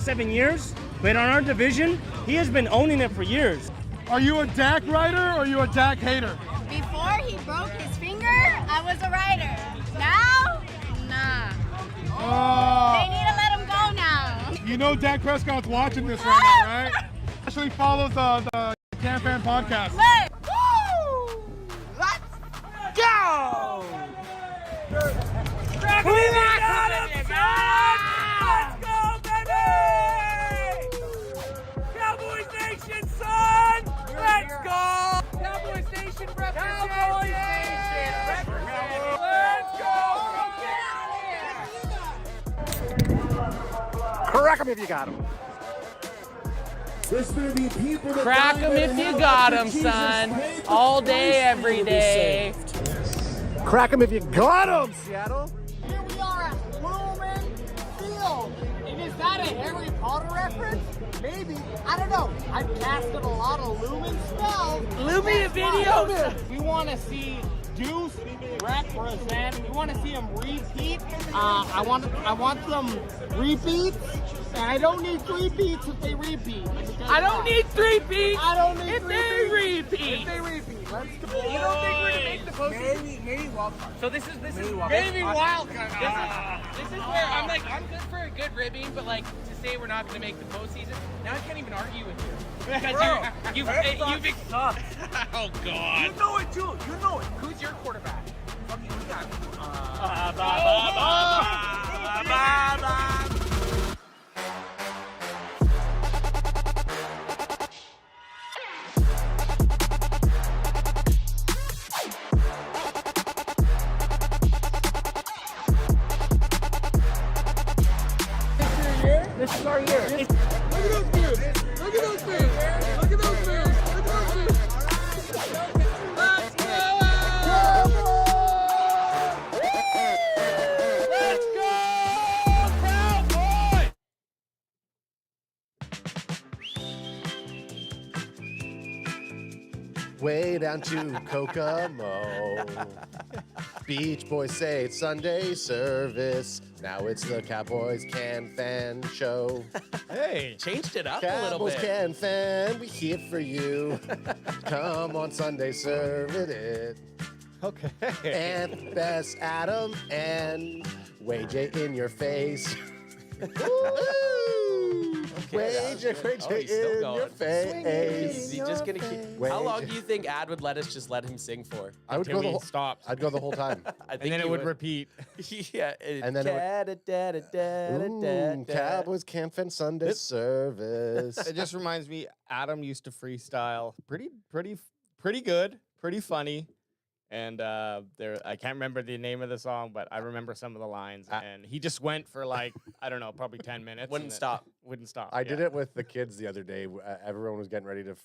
7 years, but on our division, he has been owning it for years. Are you a Dak rider or are you a Dak hater? Before he broke his finger, I was a rider. Now, nah. They need to let him go now. You know Dak Prescott's watching this right now, right? Actually follows the Can Fan podcast. Wait. Woo! Let's go! Let's go, baby! Cowboys Nation, son! Let's go! Cowboys Nation represents! Cowboys Nation represents! Let's go! Get out of here! Crack 'em if you got 'em. Crack 'em if you got 'em, son. All day, every day. Crack 'em if you got 'em, Seattle. Here we are at Lumen Field. And is that a Harry Potter reference? Maybe. I don't know. I've casted a lot of Lumen spells. Lumen videos. We want to see Deuce represent. We want to see him repeat. I want some repeats. And I don't need 3 beats if they repeat. I don't need 3 beats. I don't need if 3 they beats. repeat. If they repeat. Let's go. You don't think we're gonna make the postseason? Maybe wild card. So this is Maybe wild card. This is where I'm like, I'm good for a good ribbing, but like to say we're not going to make the postseason, now I can't even argue with you because you've oh god. You know it too. You know it. Who's your quarterback? Fucking we got it. This is our year. Look at those dudes. Look at those dudes. Look at those dudes. Look at those dudes. Let's go! Let's go, Cowboys! Way down to Kokomo. Beach Boys say it's Sunday service. Now it's the Cowboys Can Fan Show. Hey, changed it up a little Cowboys bit. Can Fan, we here for you. Come on Sunday, serve it. Okay. And Best Adam and Way J in your face. Way J in your face. Is he just gonna keep? How long do you think Ad would let us just let him sing for? I would go the whole. Stopped. I'd go the whole time. I think And then he it would repeat. Yeah. And then Cowboys Can Fan Sunday service. It just reminds me, Adam used to freestyle pretty good, pretty funny. And I can't remember the name of the song, but I remember some of the lines. And he just went for like, I don't know, probably 10 minutes. Wouldn't and stop. Wouldn't stop. I did it with the kids the other day. Everyone was getting ready to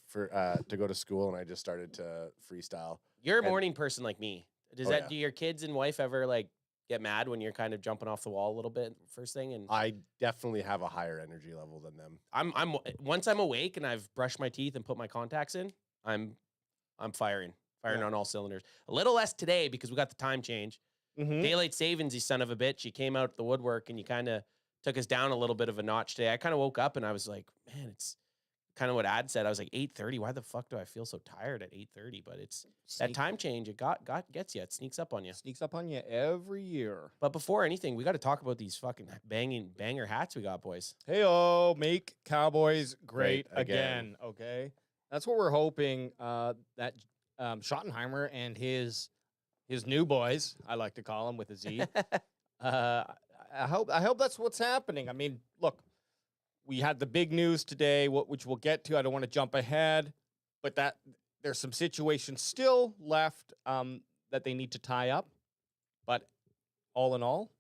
go to school, and I just started to freestyle. You're a morning person like me. Oh, yeah. Do your kids and wife ever like get mad when you're kind of jumping off the wall a little bit first thing? And I definitely have a higher energy level than them. I'm once I'm awake and I've brushed my teeth and put my contacts in, I'm firing on all cylinders. A little less today because we got the time change. Daylight savings, you son of a bitch. You came out the woodwork and you kind of took us down a little bit of a notch today. I kind of woke up and I was like, man, it's kind of what Ad said. I was like, 8:30. Why the fuck do I feel so tired at 8:30? But it's that time change. It gets you. It sneaks up on you. Sneaks up on you every year. But before anything, we got to talk about these fucking banger hats we got, boys. Hey-oh, make Cowboys great Great again. again. Okay? That's what we're hoping that Schottenheimer and his new boys, I like to call them with a Z. I hope that's what's happening. I mean, look, we had the big news today, which we'll get to. I don't want to jump ahead, but that there's some situations still left that they need to tie up. But all in all,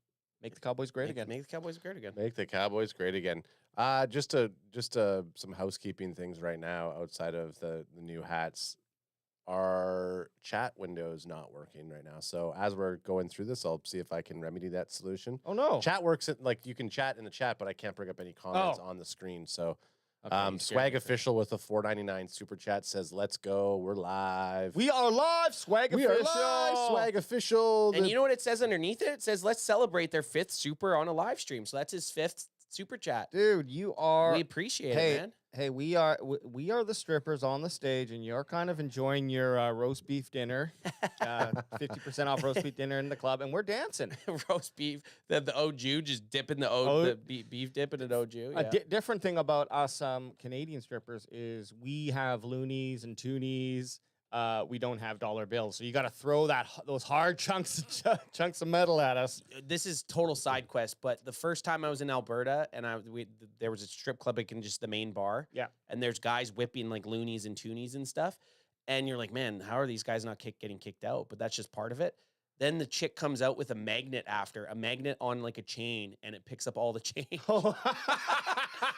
make the Cowboys great again. Make the Cowboys great again. Make the Cowboys great again. Just some housekeeping things right now outside of the new hats. Our chat window is not working right now. So as we're going through this, I'll see if I can remedy that solution. Oh, no. Chat works like you can chat in the chat, but I can't bring up any comments on the screen. So Okay, Swag Official with a $4.99 super chat says, "Let's go, we're live. We are live, Swag We Official. are live, Swag Official." And you know what it says underneath it? It says, let's celebrate their 5th super on a live stream. So that's his 5th super chat. Dude, you are. We appreciate hey, it, man. Hey, we are the strippers on the stage, and you're kind of enjoying your roast beef dinner. 50% off roast beef dinner in the club, and we're dancing. Roast beef. The au jus, just dipping the beef dip in an au jus. A Yeah. different thing about us Canadian strippers is we have loonies and toonies. We don't have dollar bills, so you got to throw those hard chunks of metal at us. This is total side quest, but the first time I was in Alberta and there was a strip club like in just the main bar. Yeah. And there's guys whipping like loonies and toonies and stuff. And you're like, man, how are these guys not getting kicked out? But that's just part of it. Then the chick comes out with a magnet on like a chain, and it picks up all the chain.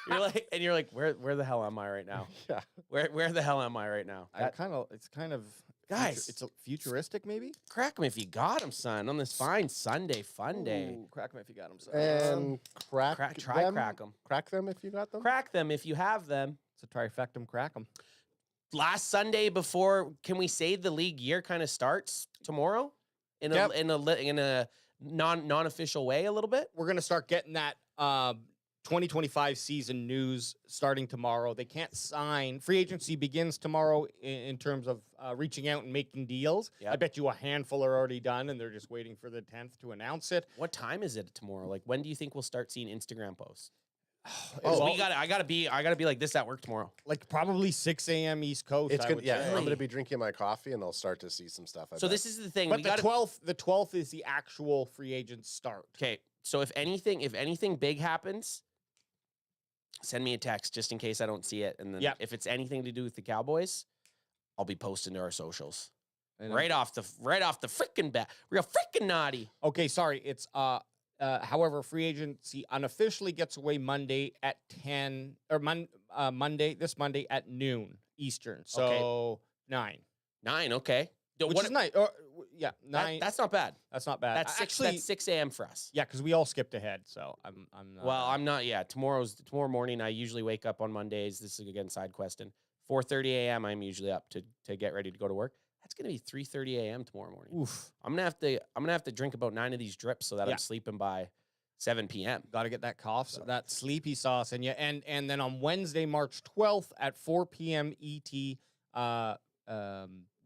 You're like, where the hell am I right now? Yeah. Where the hell am I right now? It's kind of Guys, it's a futuristic maybe. Crack 'em if you got 'em, son, on this fine Sunday fun day. Ooh, crack 'em if you got them. And crack them. Crack 'em. Crack them if you got them. Crack them if you have them. It's a trifectum crack 'em. Last Sunday before, can we say the league year kind of starts tomorrow in a non-official way a little bit? We're gonna start getting that 2025 season news starting tomorrow. They can't sign. Free agency begins tomorrow in terms of reaching out and making deals. Yep. I bet you a handful are already done, and they're just waiting for the 10th to announce it. What time is it tomorrow? Like, when do you think we'll start seeing Instagram posts? Well, I gotta be like this at work tomorrow. like probably 6 a.m. East Coast. It's I good. would Yeah, say. I'm gonna be drinking my coffee, and I'll start to see some stuff. So this is the thing. But we the gotta, 12th is the actual free agent start. Okay, so if anything big happens, send me a text just in case I don't see it. And then if it's anything to do with the Cowboys, I'll be posting to our socials. Right off the freaking bat. Real freaking naughty. Okay, sorry. It's however, free agency unofficially gets away Monday at 10 or this Monday at noon Eastern. So 9. 9, okay. Which is nice. Or, yeah, 9. That's not bad. That's not bad. That's Actually, 6 a.m. for us. yeah, because we all skipped ahead. So I'm not. Well, I'm not. Yeah, tomorrow morning. I usually wake up on Mondays. This is again side questing. 4:30 a.m. I'm usually up to get ready to go to work. That's gonna be 3:30 a.m. tomorrow morning. Oof. I'm gonna have to drink about 9 of these drips so that I'm sleeping by 7 p.m. Got to get that cough, that sleepy sauce in you. And then on Wednesday, March 12th at 4 p.m. ET,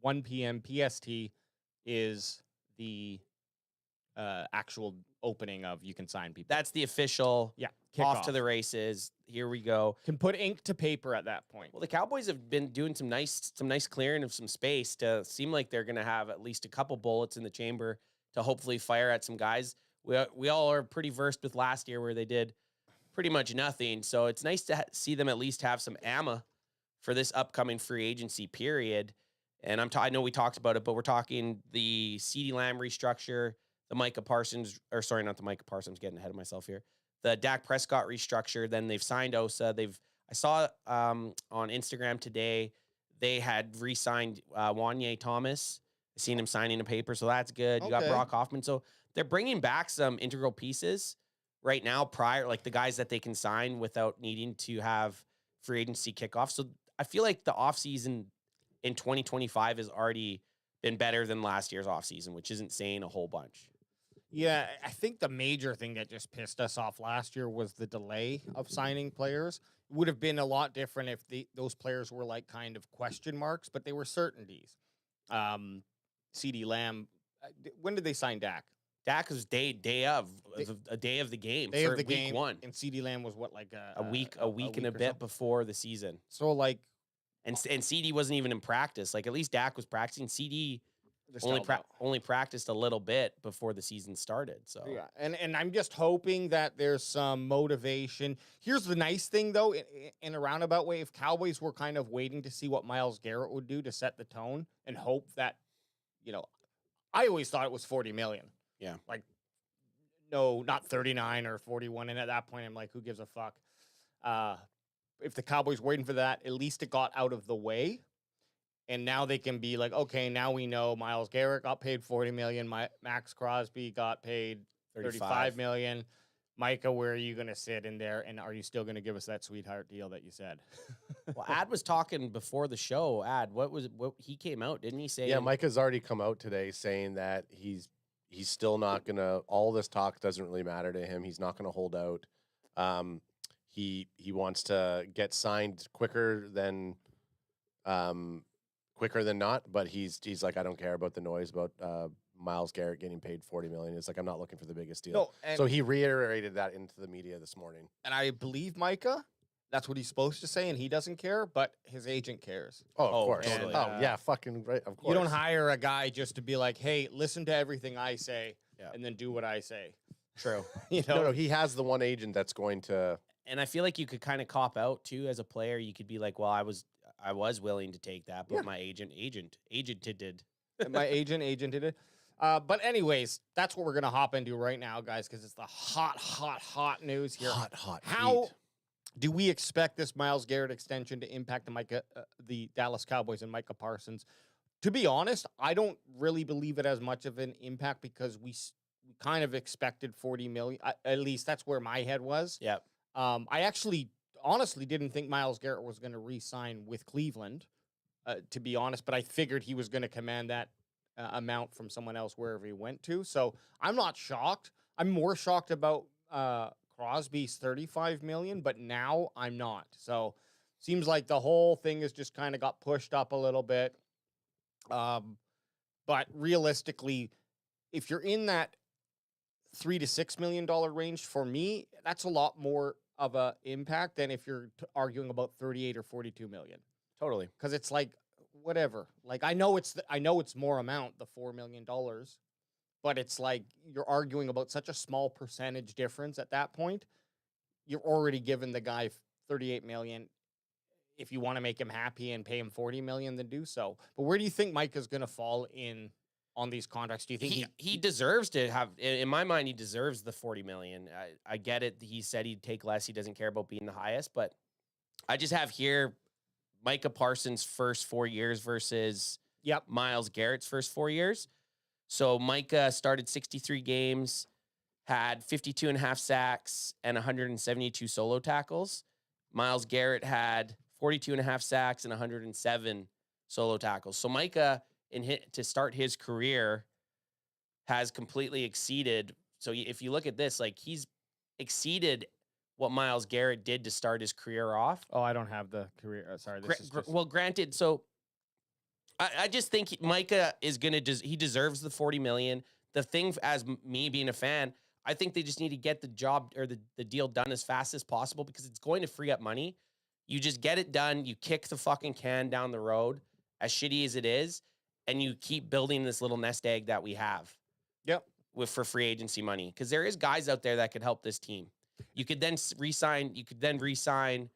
1 p.m. PST is the actual opening of you can sign people. That's the official. Yeah. Off to the races. Here we go. Can put ink to paper at that point. Well, the Cowboys have been doing some nice clearing of some space to seem like they're going to have at least a couple bullets in the chamber to hopefully fire at some guys. We all are pretty versed with last year where they did pretty much nothing. So it's nice to see them at least have some ammo for this upcoming free agency period. And I know we talked about it, but we're talking the CeeDee Lamb restructure, the Micah Parsons, or sorry, not the Micah Parsons, getting ahead of myself here. The Dak Prescott restructure. Then they've signed Osa. I saw on Instagram today they had re-signed Wanye Thomas. I seen him signing a paper, so that's good. You got Brock Hoffman. So they're bringing back some integral pieces right now, like the guys that they can sign without needing to have free agency kickoff. So I feel like the offseason in 2025 has already been better than last year's offseason, which isn't saying a whole bunch. Yeah, I think the major thing that just pissed us off last year was the delay of signing players. It would have been a lot different if those players were like kind of question marks, but they were certainties. CeeDee Lamb, when did they sign Dak? Dak was a day of the game. Day for of the week game. 1. And CeeDee Lamb was what, like a week and a bit before the season. So like, and CD wasn't even in practice. Like at least Dak was practicing. CD only practiced a little bit before the season started. So yeah, and I'm just hoping that there's some motivation. Here's the nice thing though, in a roundabout way, if Cowboys were kind of waiting to see what Myles Garrett would do to set the tone and hope that, I always thought it was 40 million. Yeah, like no, not 39 or 41. And at that point, I'm like, who gives a fuck? If the Cowboys were waiting for that, at least it got out of the way. And now they can be like, okay, now we know Myles Garrett got paid 40 million. Max Crosby got paid 35 million. Micah, where are you going to sit in there? And are you still going to give us that sweetheart deal that you said? Well, Ad was talking before the show. Ad, what he came out, didn't he say? Yeah, Micah's already come out today saying that he's still not going to, all this talk doesn't really matter to him. He's not going to hold out. He wants to get signed quicker than not, but he's like, I don't care about the noise about Myles Garrett getting paid $40 million. It's like, I'm not looking for the biggest deal. No, and, so he reiterated that into the media this morning. and I believe Micah. That's what he's supposed to say, and he doesn't care, but his agent cares. Oh, of course. totally. Oh, yeah, fucking right. Of course. You don't hire a guy just to be like, hey, listen to everything I say, and then do what I say. True. You know? No, he has the one agent that's going to. And I feel like you could kind of cop out too as a player. You could be like, well, I was willing to take that, but my agented it. My agent did it. But anyways, that's what we're gonna hop into right now, guys, because it's the hot news here. Hot. How heat. do we expect this Myles Garrett extension to impact the Dallas Cowboys and Micah Parsons? To be honest, I don't really believe it has much of an impact because we kind of expected $40 million. At least that's where my head was. Yep. I actually honestly didn't think Myles Garrett was going to re-sign with Cleveland, to be honest, but I figured he was going to command that amount from someone else wherever he went to. So I'm not shocked. I'm more shocked about Crosby's $35 million, but now I'm not. So seems like the whole thing has just kind of got pushed up a little bit. But realistically, if you're in that $3 to $6 million range, for me, that's a lot more of a impact than if you're arguing about 38 or 42 million. Totally. Because it's like, whatever. Like, I know it's more amount, the $4 million, but it's like you're arguing about such a small percentage difference at that point. You're already giving the guy 38 million. If you want to make him happy and pay him 40 million, then do so. But where do you think Micah's going to fall in on these contracts? Do you think he deserves to have, in my mind, he deserves the 40 million. I get it. He said he'd take less. He doesn't care about being the highest, but I just have here Micah Parsons' first 4 years versus Myles Garrett's first 4 years. So Micah started 63 games, had 52 and a half sacks and 172 solo tackles. Myles Garrett had 42 and a half sacks and 107 solo tackles. So Micah, to start his career, has completely exceeded. So if you look at this, like, he's exceeded what Myles Garrett did to start his career off. Oh, I don't have the career. Sorry. This is just... Well, granted. So I just think Micah is going to, he deserves the 40 million. The thing, as me being a fan, I think they just need to get the job or the deal done as fast as possible because it's going to free up money. You just get it done. You kick the fucking can down the road, as shitty as it is, and you keep building this little nest egg that we have. Yep. For free agency money. Because there is guys out there that could help this team. You could then re-sign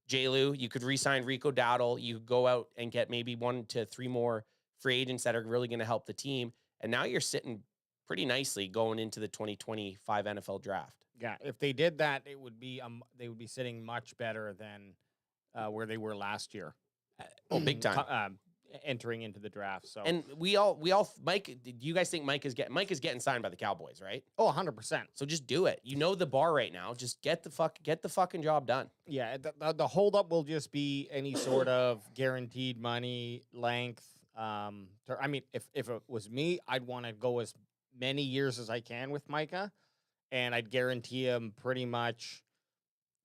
J-Lou. You could re-sign Rico Dowdle. You could go out and get maybe 1 to 3 more free agents that are really going to help the team. And now you're sitting pretty nicely going into the 2025 NFL draft. Yeah, if they did that, it would be they would be sitting much better than where they were last year. Oh, big time. Entering into the draft. So, and we all Mike, do you guys think Mike is getting signed by the Cowboys, right? Oh, 100%. So just do it. You know the bar right now. Just get the fucking job done. Yeah, the holdup will just be any sort of guaranteed money length. I mean, if it was me, I'd want to go as many years as I can with Micah, and I'd guarantee him pretty much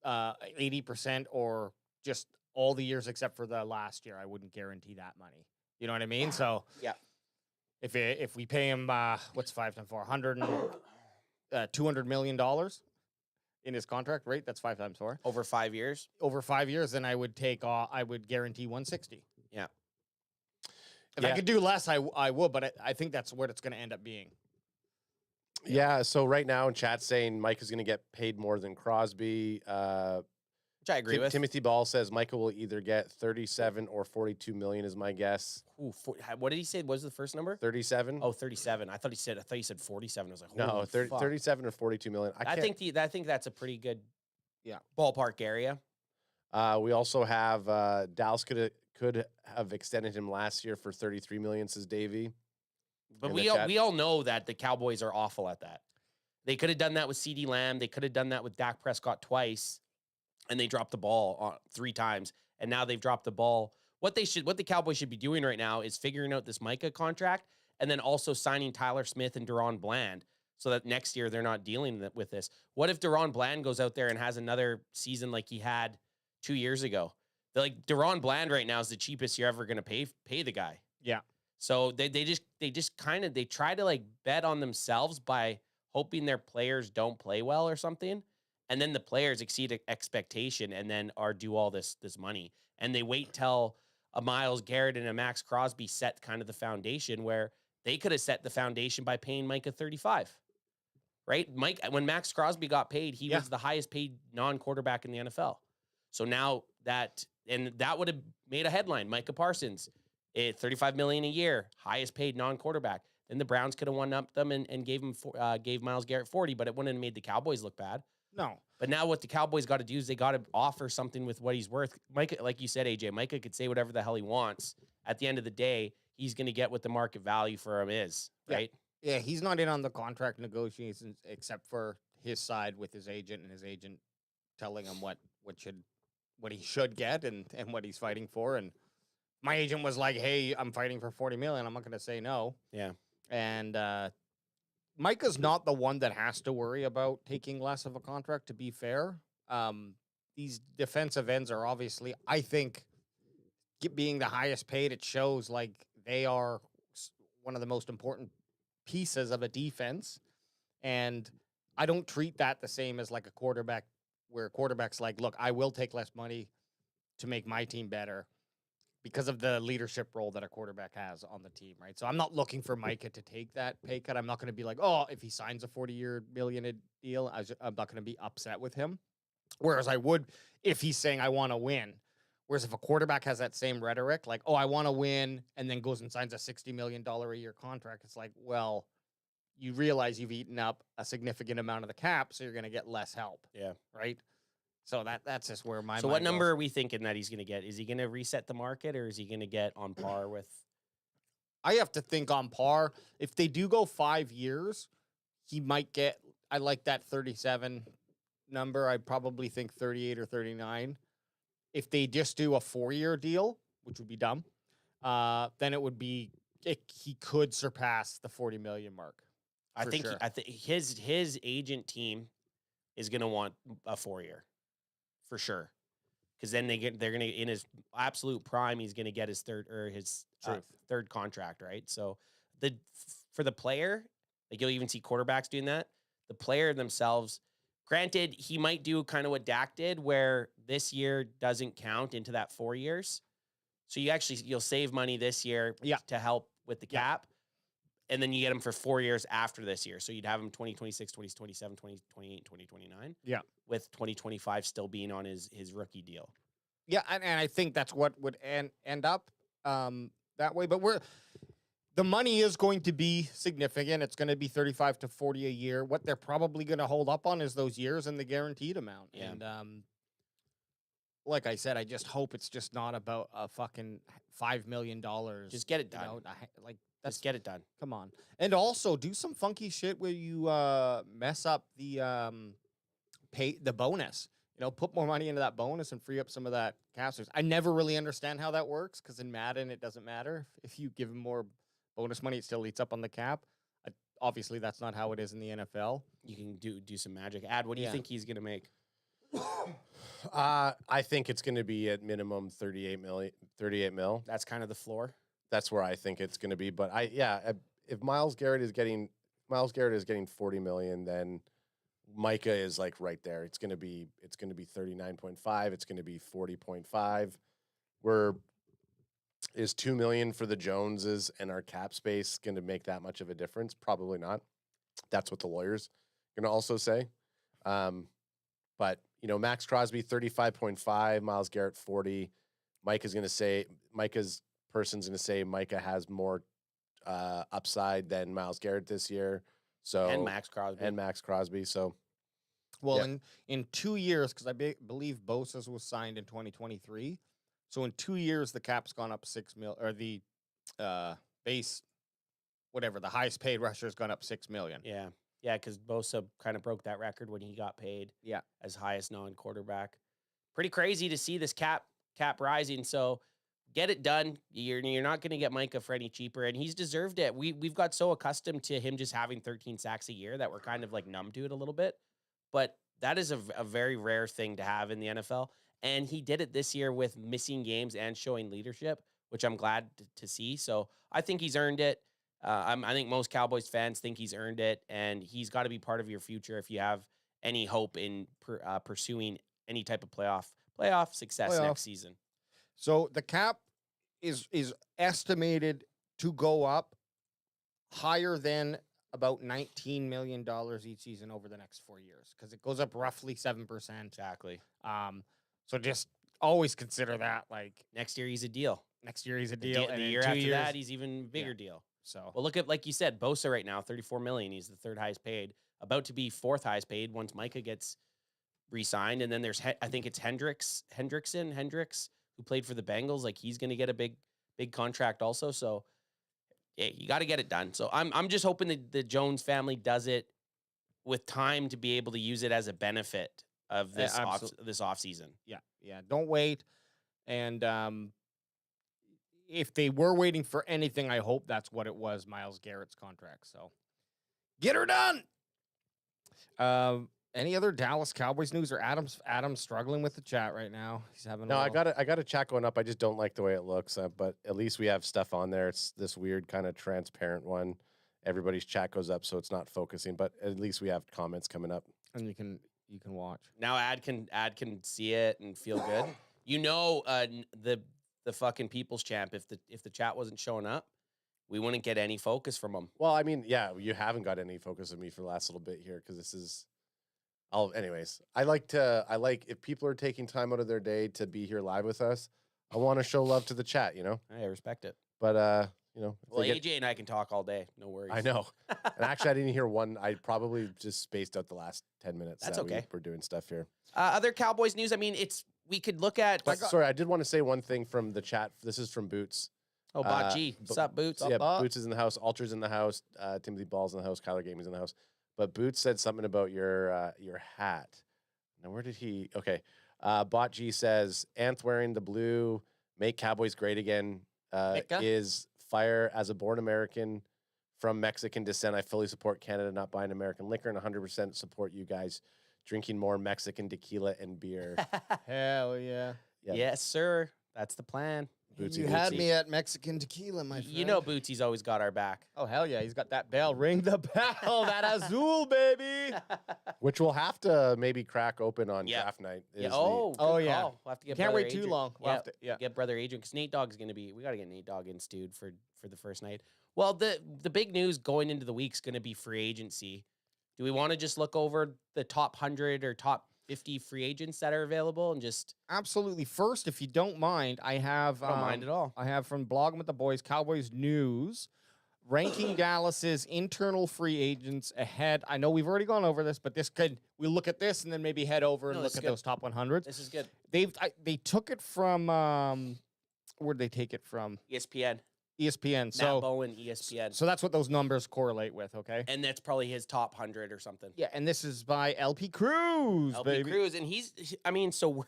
80% or just all the years except for the last year. I wouldn't guarantee that money. You know what I mean? So yeah, if we pay him what's 5 times 4, $200 million in his contract, right? That's 5 times 4 over 5 years. Over 5 years, then I would guarantee 160. Yeah. If I could do less, I would, but I think that's what it's going to end up being. Yeah. So right now in chat saying Mike is going to get paid more than Crosby. Which I agree with. Timothy Ball says Michael will either get 37 or 42 million is my guess. Ooh, what did he say? What was the first number? 37. Oh, 37. I thought he said 47. I was like, no, 37 or 42 million. I think that's a pretty good yeah ballpark area. We also have Dallas could have extended him last year for 33 million, says Davey. But we all know that the Cowboys are awful at that. They could have done that with CeeDee Lamb. They could have done that with Dak Prescott twice. And they dropped the ball 3 times, and now they've dropped the ball. What the Cowboys should be doing right now is figuring out this Micah contract, and then also signing Tyler Smith and Deron Bland. so that next year they're not dealing with this. What if Deron Bland goes out there and has another season like he had 2 years ago? Like Deron Bland right now is the cheapest you're ever going to pay the guy. Yeah. So they just kind of, they try to like bet on themselves by hoping their players don't play well or something. And then the players exceed expectation and then are due all this money. And they wait till a Myles Garrett and a Max Crosby set kind of the foundation, where they could have set the foundation by paying Micah 35. Right? When Max Crosby got paid, he was the highest paid non-quarterback in the NFL. So now that would have made a headline. Micah Parsons, $35 million a year, highest paid non-quarterback. Then the Browns could have one-upped them and gave Myles Garrett 40, but it wouldn't have made the Cowboys look bad. No. But now what the Cowboys got to do is they got to offer something with what he's worth. Micah, like you said, AJ, Micah could say whatever the hell he wants. At the end of the day, he's going to get what the market value for him is, right? Yeah, he's not in on the contract negotiations except for his side with his agent, and his agent telling him what he should get and what he's fighting for. And my agent was like, "Hey, I'm fighting for $40 million. I'm not going to say no." Yeah. And Micah's not the one that has to worry about taking less of a contract, to be fair. These defensive ends are obviously, I think, being the highest paid, it shows like they are one of the most important pieces of a defense. And I don't treat that the same as like a quarterback, where a quarterback's like, look, I will take less money to make my team better, because of the leadership role that a quarterback has on the team, right? So I'm not looking for Micah to take that pay cut. I'm not going to be like, oh, if he signs a $40 million deal, I'm not going to be upset with him. Whereas I would if he's saying, I want to win. Whereas if a quarterback has that same rhetoric, like, oh, I want to win, and then goes and signs a $60 million a year contract, it's like, well, you realize you've eaten up a significant amount of the cap, so you're going to get less help. Yeah. Right? So that's just where my So mind what number goes. are we thinking that he's going to get? Is he going to reset the market, or is he going to get on par with? I have to think on par. If they do go 5 years, he might get, I like that 37 number. I probably think 38 or 39. If they just do a 4-year deal, which would be dumb, then it would be, he could surpass the 40 million mark. I think sure. his agent team is going to want a 4-year for sure. Because then they're going to, in his absolute prime, he's going to get his third contract, right? So for the player, like you'll even see quarterbacks doing that. The player themselves, granted, he might do kind of what Dak did, where this year doesn't count into that 4 years. So you'll save money this year to help with the cap. And then you get him for 4 years after this year. So you'd have him 2026, 2027, 2028, 2029. Yeah. With 2025 still being on his rookie deal. Yeah, and I think that's what would end up that way. But the money is going to be significant. It's going to be 35 to 40 a year. What they're probably going to hold up on is those years and the guaranteed amount. Yeah. And like I said, I just hope it's just not about a fucking $5 million. Just get it done. Just get it done. Come on. And also do some funky shit where you mess up the bonus. Put more money into that bonus and free up some of that cap space. I never really understand how that works, because in Madden it doesn't matter. If you give him more bonus money, it still eats up on the cap. Obviously, that's not how it is in the NFL. You can do some magic. What do you think he's going to make? I think it's going to be at minimum 38 mil. That's kind of the floor. That's where I think it's going to be. But if Myles Garrett is getting 40 million, then Micah is like right there. It's going to be 39.5. It's going to be 40.5. Is 2 million for the Joneses and our cap space going to make that much of a difference? Probably not. That's what the lawyer's going to also say. But Max Crosby 35.5, Myles Garrett 40. Micah's person's going to say Micah has more upside than Myles Garrett this year. So and Max Crosby. So, in 2 years, because I believe Bosa's was signed in 2023. So in 2 years, the cap's gone up 6 mil, or the base, whatever, the highest paid rusher has gone up 6 million. Yeah. Yeah, because Bosa kind of broke that record when he got paid as highest non-quarterback. Pretty crazy to see this cap rising. So get it done. You're not going to get Micah for any cheaper, and he's deserved it. We've got so accustomed to him just having 13 sacks a year that we're kind of like numb to it a little bit. But that is a very rare thing to have in the NFL, and he did it this year with missing games and showing leadership, which I'm glad to see. So I think he's earned it. I think most Cowboys fans think he's earned it, and he's got to be part of your future if you have any hope in pursuing any type of playoff success next season. So the cap is estimated to go up higher than about $19 million each season over the next 4 years, because it goes up roughly 7%. Exactly. So just always consider that, like, Next year he's a deal. next year he's a deal, The and year in 2 after years, that he's even bigger deal. So Well, look at, like you said, Bosa right now, $34 million. He's the third highest paid, about to be fourth highest paid once Micah gets re-signed. And then there's I think it's Hendricks, who played for the Bengals. Like, he's going to get a big contract also. So yeah, you got to get it done. So I'm just hoping that the Jones family does it with time to be able to use it as a benefit of this this offseason. yeah, don't wait. And if they were waiting for anything, I hope that's what it was, Myles Garrett's contract. So get her done. Any other Dallas Cowboys news, or Adam's struggling with the chat right now? He's having No, I got a chat going up. I just don't like the way it looks, but at least we have stuff on there. It's this weird kind of transparent one. Everybody's chat goes up, so it's not focusing, but at least we have comments coming up. and you can watch. Now Ad can see it and feel good. You know, the fucking people's champ, if the chat wasn't showing up, we wouldn't get any focus from him. Well, I mean, yeah, you haven't got any focus of me for the last little bit here because this is. Anyways, I like if people are taking time out of their day to be here live with us, I want to show love to the chat, you know? I respect it. But, you know. Well, AJ and I can talk all day. No worries. I know. And actually, I didn't hear one. I probably just spaced out the last 10 minutes. That's okay. We're doing stuff here. Other Cowboys news. I mean, we could look at. But, sorry, I did want to say one thing from the chat. This is from Boots. Oh, Bot G. What's up, Boots? Yeah, Boots is in the house. Alter's in the house. Timothy Ball's in the house. Kyler Gaming's in the house. But Boots said something about your hat. Now, where did he? Okay. Bot G says, Anth wearing the blue, make Cowboys great again, is fire. As a born American from Mexican descent, I fully support Canada not buying American liquor and 100% support you guys drinking more Mexican tequila and beer. Hell yeah. Yes, sir. That's the plan. Bootsy, You had me at Mexican tequila, my friend. You know Bootsy's always got our back. Oh, hell yeah. He's got that bell. Ring the bell. That Azul, baby. Which we'll have to maybe crack open on draft night. Yeah. is Oh, Oh, good yeah. call. We'll have to get Can't Brother wait too Adrian. long. We'll have to, Get Brother Adrian, because Nate Dogg's going to be, we got to get Nate Dogg in stewed for the first night. Well, the big news going into the week's going to be free agency. Do we want to just look over the top 100 or top 50 free agents that are available and just... Absolutely. First, if you don't mind, I have... I don't mind at all. I have from Blogging with the Boys, Cowboys News, ranking Dallas's internal free agents ahead. I know we've already gone over this, but we'll look at this and then maybe head over and look at those top 100s. This is good. They took it from... where'd they take it from? ESPN. ESPN. Matt Bowen, ESPN. So that's what those numbers correlate with, okay? And that's probably his top 100 or something. Yeah, and this is by LP Cruz, baby. Cruz, and so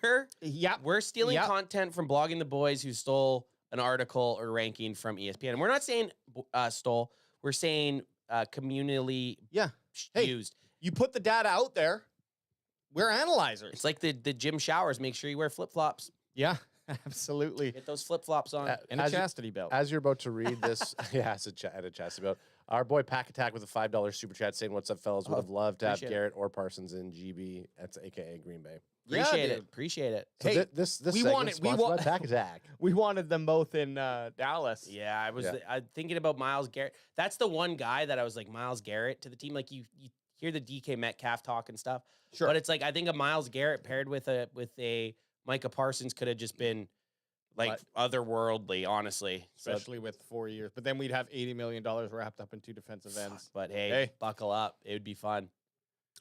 we're stealing content from Blogging the Boys, who stole an article or ranking from ESPN. And we're not saying stole. We're saying communally used. You put the data out there. We're analyzers. It's like the gym showers. Make sure you wear flip-flops. Yeah, absolutely. Get those flip-flops on. And a chastity belt. As you're about to read this, a chastity belt. Our boy Pack Attack with a $5 super chat saying, "What's up, fellas? Would have loved to have Garrett or Parsons in GB." That's AKA Green Bay. Appreciate it. So hey, this we segment's wanted sponsored by Pack Attack. We wanted them both in Dallas. Yeah, I was thinking about Myles Garrett. That's the one guy that I was like, Myles Garrett to the team. Like you hear the DK Metcalf talk and stuff, sure. But it's like I think a Myles Garrett paired with a Micah Parsons could have just been like otherworldly, honestly. Especially with 4 years. But then we'd have $80 million wrapped up in two defensive ends. But hey, buckle up. It would be fun.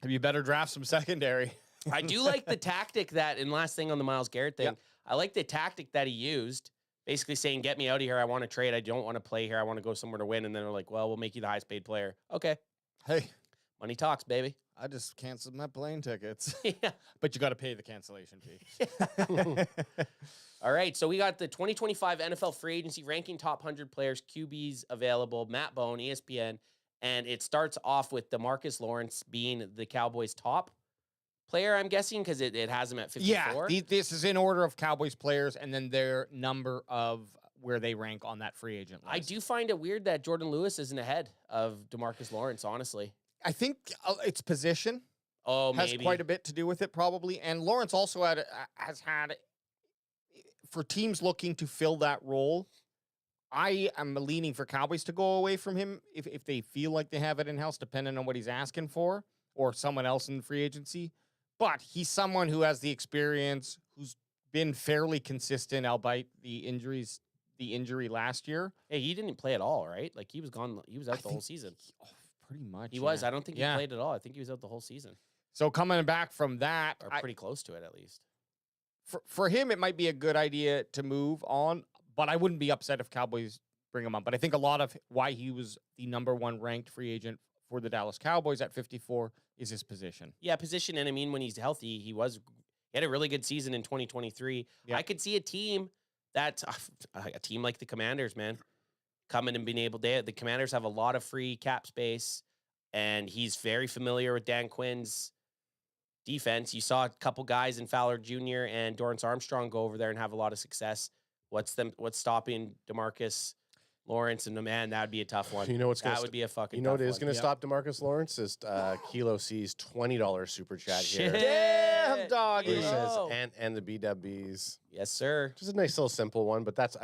You better draft some secondary. I do like the tactic and last thing on the Myles Garrett thing, Yep. I like the tactic that he used, basically saying, get me out of here. I want to trade. I don't want to play here. I want to go somewhere to win. And then they're like, well, we'll make you the highest paid player. Okay. Hey. Money talks, baby. I just canceled my plane tickets. Yeah. But you got to pay the cancellation fee. All All right, so we got the 2025 NFL free agency ranking top 100 players, QBs available, Matt Bone, ESPN, and it starts off with DeMarcus Lawrence being the Cowboys' top player, I'm guessing, because it has him at 54. Yeah, this is in order of Cowboys players and then their number of where they rank on that free agent list. I do find it weird that Jordan Lewis isn't ahead of DeMarcus Lawrence, honestly. I think it's position. Oh, has maybe. quite a bit to do with it, probably. And Lawrence also has had, for teams looking to fill that role, I am leaning for Cowboys to go away from him if they feel like they have it in-house, depending on what he's asking for, or someone else in free agency. But he's someone who has the experience, who's been fairly consistent, albeit the injury last year. Hey, he didn't play at all, right? Like, he was gone. He was out the whole season. Pretty much. He was. I don't think he played at all. I think he was out the whole season. So coming back from that, Or pretty close to it, at least. For him, it might be a good idea to move on, but I wouldn't be upset if Cowboys bring him on. But I think a lot of why he was the number 1 ranked free agent for the Dallas Cowboys at 54 is his position. Yeah, position. And I mean, when he's healthy, he had a really good season in 2023. Yeah. I could see a team a team like the Commanders, man, coming and being able to. The Commanders have a lot of free cap space, and he's very familiar with Dan Quinn's defense. You saw a couple guys in Fowler Jr. and Dorrance Armstrong go over there and have a lot of success. What's stopping DeMarcus Lawrence? And man, that would be a tough one. You know what's that would be a fucking. You know tough what is one. going to stop DeMarcus Lawrence is Kilo C's $20 super chat here. Shit. Damn, doggy. He says, Oh. and the BWs. Yes, sir. Just a nice little simple one, but that's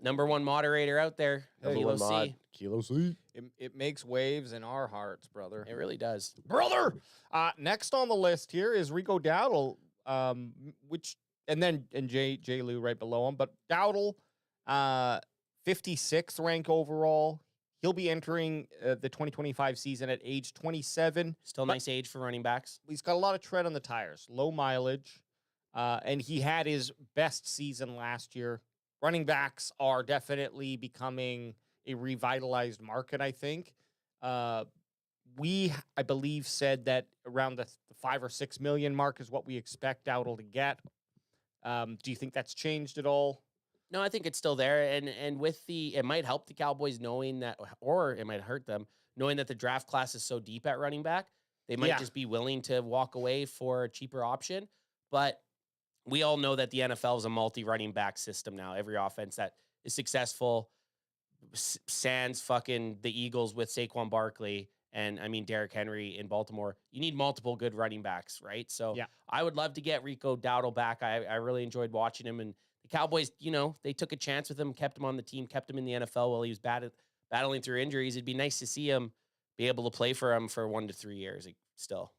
Number 1 moderator out there. number Kilo one mod, C. Kilo C. It makes waves in our hearts, brother. It really does. Brother. Next on the list here is Rico Dowdle, and Jay Lou right below him. But Dowdle, 56th rank overall. He'll be entering the 2025 season at age 27. Still nice age for running backs. He's got a lot of tread on the tires, low mileage, and he had his best season last year. Running backs are definitely becoming a revitalized market, I think. We, I believe, said that around the 5 or 6 million mark is what we expect Dowdle to get. Do you think that's changed at all? No, I think it's still there. And with it might help the Cowboys knowing that, or it might hurt them knowing that the draft class is so deep at running back. They might just be willing to walk away for a cheaper option. But we all know that the NFL is a multi-running back system now. Every offense that is successful, sans fucking the Eagles with Saquon Barkley and, I mean, Derrick Henry in Baltimore, you need multiple good running backs, right? So I would love to get Rico Dowdle back. I really enjoyed watching him. And the Cowboys, they took a chance with him, kept him on the team, kept him in the NFL while he was battling through injuries. It'd be nice to see him be able to play for him for 1 to 3 years still.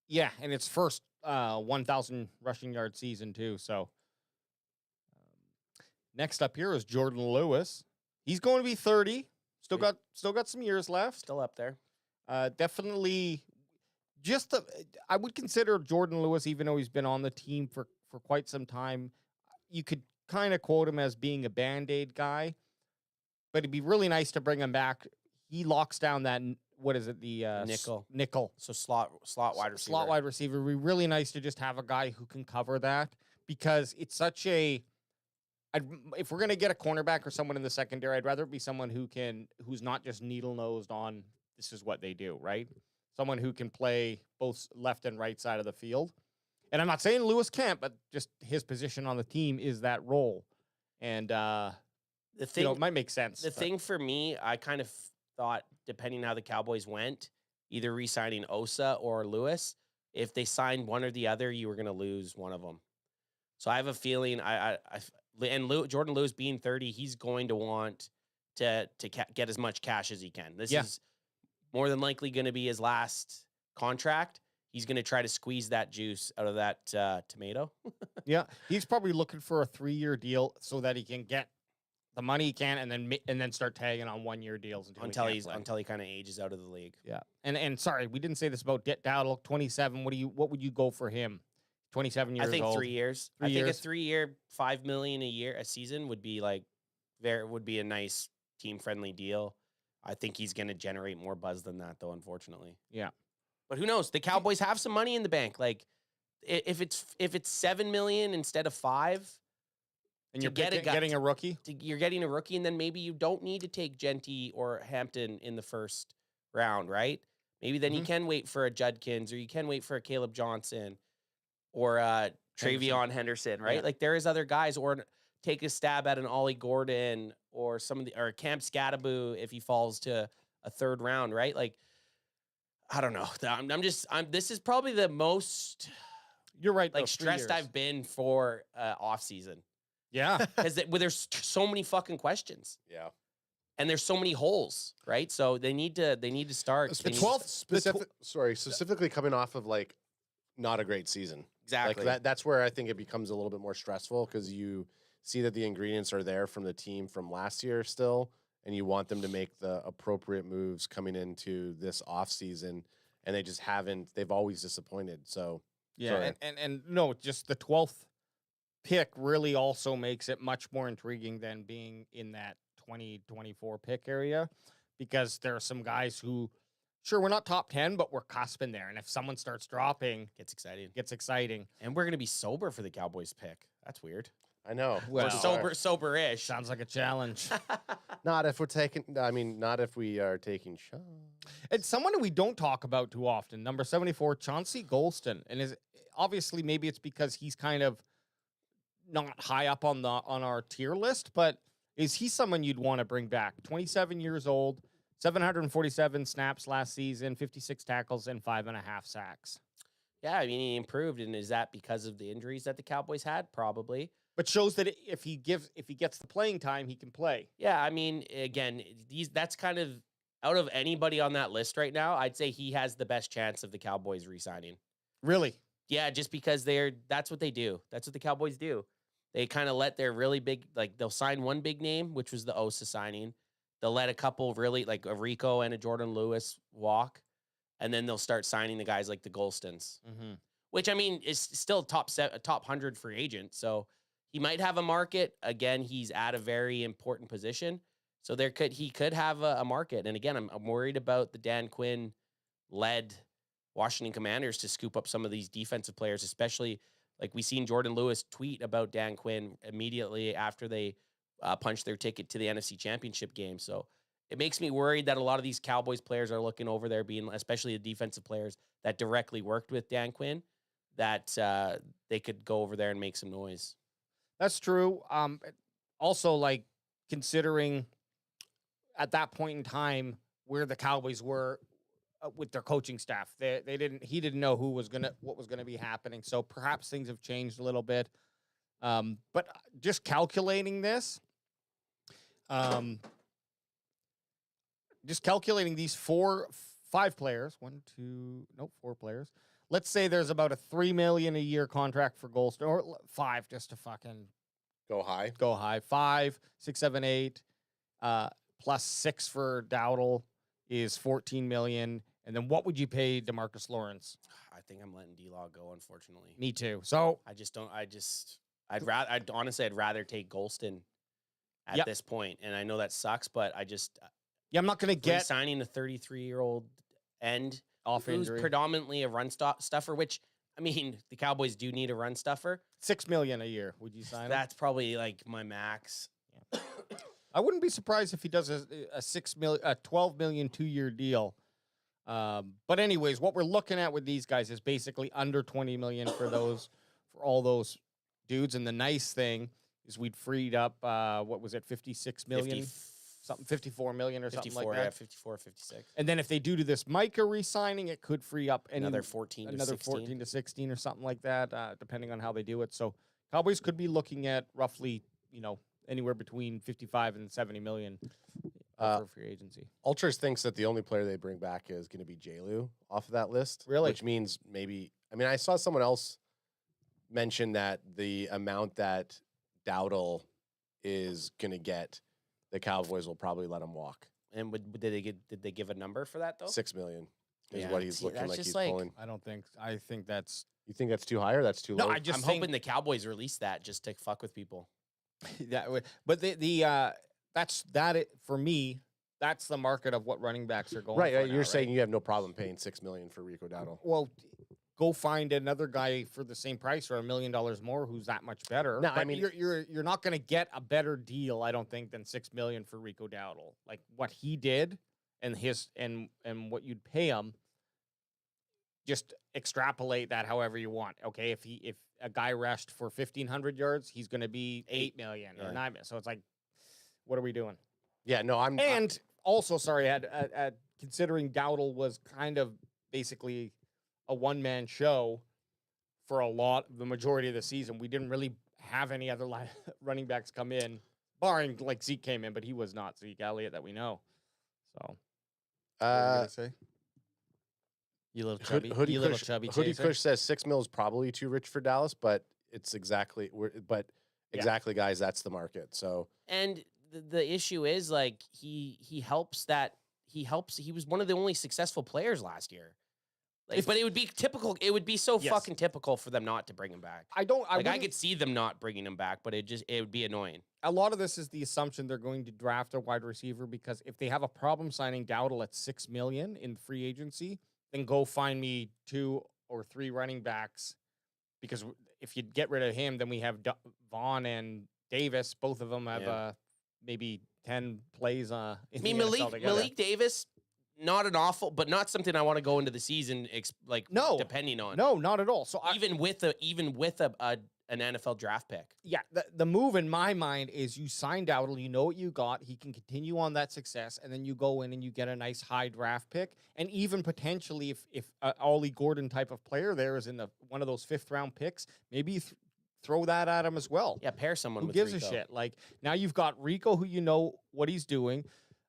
Yeah, and it's first 1,000 rushing yard season too. So next up here is Jordan Lewis. He's going to be 30. Still got some years left. Still up there. Definitely I would consider Jordan Lewis, even though he's been on the team for quite some time, you could kind of quote him as being a Band-Aid guy, but it'd be really nice to bring him back. He locks down that, what is it? The nickel. So slot wide receiver. Slot wide receiver. It'd be really nice to just have a guy who can cover that, because it's such if we're going to get a cornerback or someone in the secondary, I'd rather it be someone who's not just needle-nosed on this is what they do, right? Someone who can play both left and right side of the field. And I'm not saying Lewis can't, but just his position on the team is that role. And the thing, it might make sense. The thing for me, I kind of thought, depending on how the Cowboys went, either re-signing Osa or Lewis, if they signed one or the other, you were going to lose one of them. So I have a feeling Jordan Lewis being 30, he's going to want to get as much cash as he can. This is more than likely going to be his last contract. He's going to try to squeeze that juice out of that tomato. Yeah, he's probably looking for a 3-year deal so that he can get the money he can, and then start tagging on 1-year deals until he kind of ages out of the league. Yeah, and sorry, we didn't say this about Dowdle. 27. What would you go for him? 27 years old. I think 3 years. I think a 3-year, $5 million a season would be a nice team friendly deal. I think he's going to generate more buzz than that, though. Unfortunately. Yeah. But who knows? The Cowboys have some money in the bank. Like, if it's 7 million instead of 5, And to you're get a guy- getting a rookie. you're getting a rookie, and then maybe you don't need to take Genty or Hampton in the first round, right? Maybe then you can wait for a Judkins, or you can wait for a Caleb Johnson or Travion Henderson, right? Yeah. Like there is other guys, or take a stab at an Ollie Gordon or or Cam Scadaboo if he falls to a third round, right? Like I don't know. This is probably the most You're right. like though, 3 stressed years. I've been for off season Yeah. because there's so many fucking questions. Yeah. And there's so many holes, right? So they need to start. The They need to 12th specifically coming off of like not a great season. exactly. Like that's where I think it becomes a little bit more stressful because you see that the ingredients are there from the team from last year still, and you want them to make the appropriate moves coming into this off season, and they just haven't. They've always disappointed. So Yeah, sorry. and no, just the 12th pick really also makes it much more intriguing than being in that 2024 pick area, because there are some guys who, sure, we're not top 10, but we're cusping there. And if someone starts dropping, gets exciting. gets exciting. And we're gonna be sober for the Cowboys pick. That's weird. I know. Well, Or sober-ish. Sounds like a challenge. Not if we're taking. I mean, not if we are taking shots. It's someone we don't talk about too often. Number 74, Chauncey Golston, and is obviously maybe it's because he's kind of not high up on our tier list, but is he someone you'd want to bring back? 27 years old, 747 snaps last season, 56 tackles, and 5.5 sacks. Yeah, I mean he improved, and is that because of the injuries that the Cowboys had? Probably. But shows that if he gets the playing time, he can play. Yeah, I mean, again, that's kind of out of anybody on that list right now. I'd say he has the best chance of the Cowboys re-signing. Really? Yeah, just because that's what they do. That's what the Cowboys do. They kind of let their really big, like they'll sign one big name, which was the Osa signing. They'll let a couple really like a Rico and a Jordan Lewis walk, and then they'll start signing the guys like the Golstons, which I mean is still top 100 free agent. So he might have a market. Again, he's at a very important position, so he could have a market. And again, I'm worried about the Dan Quinn led Washington Commanders to scoop up some of these defensive players, especially like we seen Jordan Lewis tweet about Dan Quinn immediately after they punched their ticket to the NFC Championship game. So it makes me worried that a lot of these Cowboys players are looking over there, being especially the defensive players that directly worked with Dan Quinn, that they could go over there and make some noise. That's true. Also, like considering at that point in time where the Cowboys were with their coaching staff, he didn't know what was gonna be happening. So perhaps things have changed a little bit. But just calculating this, just calculating these 4 players. Let's say there's about a $3 million a year contract for Golston, or 5 just to fucking Go high. go high. 5, 6, 7, 8, plus 6 for Dowdle is $14 million. And then what would you pay DeMarcus Lawrence? I think I'm letting D-Law go, unfortunately. Me too. So I'd rather take Golston at this point. And I know that sucks, but yeah, I'm not going to get signing a 33-year-old end off who's injury. predominantly a run stuffer, which, I mean, the Cowboys do need a run stuffer. $6 million a year. Would you sign him? That's probably like my max. I wouldn't be surprised if he does a $12 million 2-year deal. But anyways, what we're looking at with these guys is basically under $20 million for all those dudes. And the nice thing is we'd freed up, what was it, $56 million? 54 million or 54, something like that. yeah, 54, 56. And then if they do this Micah re-signing, it could free up Another 14 to 16 or something like that, depending on how they do it. So Cowboys could be looking at roughly, anywhere between 55 and 70 million for free agency. Ultras thinks that the only player they bring back is going to be J-Lu off of that list. Really? Which means maybe, I saw someone else mention that the amount that Dowdle is going to get, the Cowboys will probably let him walk. And did they give a number for that though? $6 million is Yeah, what he's see, looking that's like just he's like- pulling. I think that's You think that's too high or that's too low? no. I just I'm think hoping the Cowboys release that just to fuck with people. that way. But for me, that's the market of what running backs are going right. for Right. now, You're saying you have no problem paying $6 million for Rico Dowdle. Well, go find another guy for the same price or $1 million more who's that much better. No, But I mean- you're not going to get a better deal, I don't think, than $6 million for Rico Dowdle. Like what he did and what you'd pay him. Just extrapolate that however you want. Okay, if a guy rushed for 1,500 yards, he's going to be $8 million or $9 million. So it's like, what are we doing? Yeah, no, And also, sorry, considering Dowdle was kind of basically a one-man show for the majority of the season, we didn't really have any other running backs come in, barring like Zeke came in, but he was not Zeke Elliott that we know. So, what were you gonna say? You little chubby, chubby Hoodie chaser. Kush says $6 million is probably too rich for Dallas, but it's exactly guys, that's the market. So And the issue is like he was one of the only successful players last year. Like, but it would be typical. It would be so fucking typical for them not to bring him back. I could see them not bringing him back, but it would be annoying. A lot of this is the assumption they're going to draft a wide receiver, because if they have a problem signing Dowdle at $6 million in free agency, then go find me 2 or 3 running backs. Because if you get rid of him, then we have Vaughn and Davis. Both of them have maybe 10 plays. I mean, Malik Davis, not an awful, but not something I want to go into the season depending on. No, not at all. So even with an NFL draft pick. Yeah, the move in my mind is you sign Dowdle, you know what you got, he can continue on that success, and then you go in and you get a nice high draft pick, and even potentially if Ollie Gordon type of player there is in one of those 5th round picks, maybe throw that at him as well. Yeah, pair someone. Who with gives Rico. a shit? Like now you've got Rico, who you know what he's doing,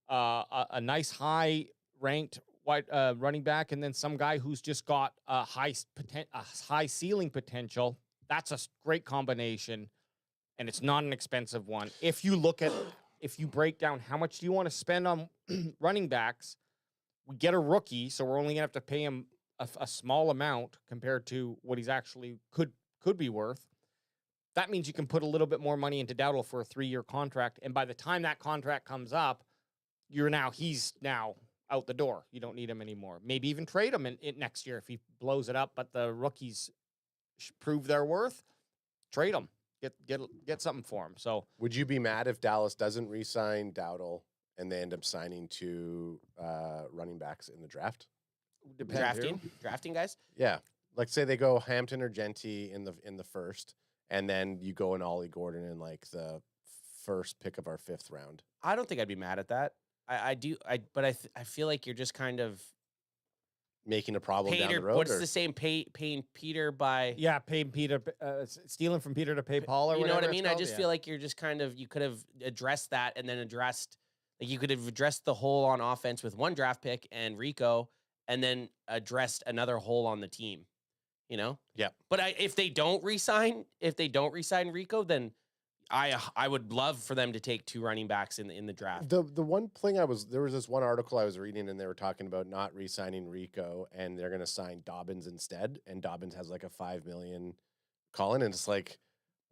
a nice high ranked running back, and then some guy who's just got a high ceiling potential. That's a great combination, and it's not an expensive one. If you break down how much do you want to spend on running backs, we get a rookie, so we're only going to have to pay him a small amount compared to what he's actually could be worth. That means you can put a little bit more money into Dowdle for a 3-year contract, and by the time that contract comes up, he's now out the door. You don't need him anymore. Maybe even trade him in next year if he blows it up, but the rookies prove their worth, trade them, get something for him. So would you be mad if Dallas doesn't re-sign Dowdle and they end up signing 2 running backs in the draft? Drafting guys? Yeah. Like say they go Hampton or Genty in the first, and then you go in Ollie Gordon in like the first pick of our 5th round. I don't think I'd be mad at that. But I feel like you're just kind of making a problem down the road. What's the same paying Peter by? Yeah, paying Peter, stealing from Peter to pay Paul. Or you know what I whatever it's mean? I called? just feel like you're just kind of, you could have addressed that and then you could have addressed the hole on offense with 1 draft pick and Rico, and then addressed another hole on the team. You know? Yeah. But if they don't resign Rico, then I would love for them to take 2 running backs in the draft. The one thing there was this one article I was reading, and they were talking about not re-signing Rico, and they're going to sign Dobbins instead, and Dobbins has like a $5 million call-in, and it's like,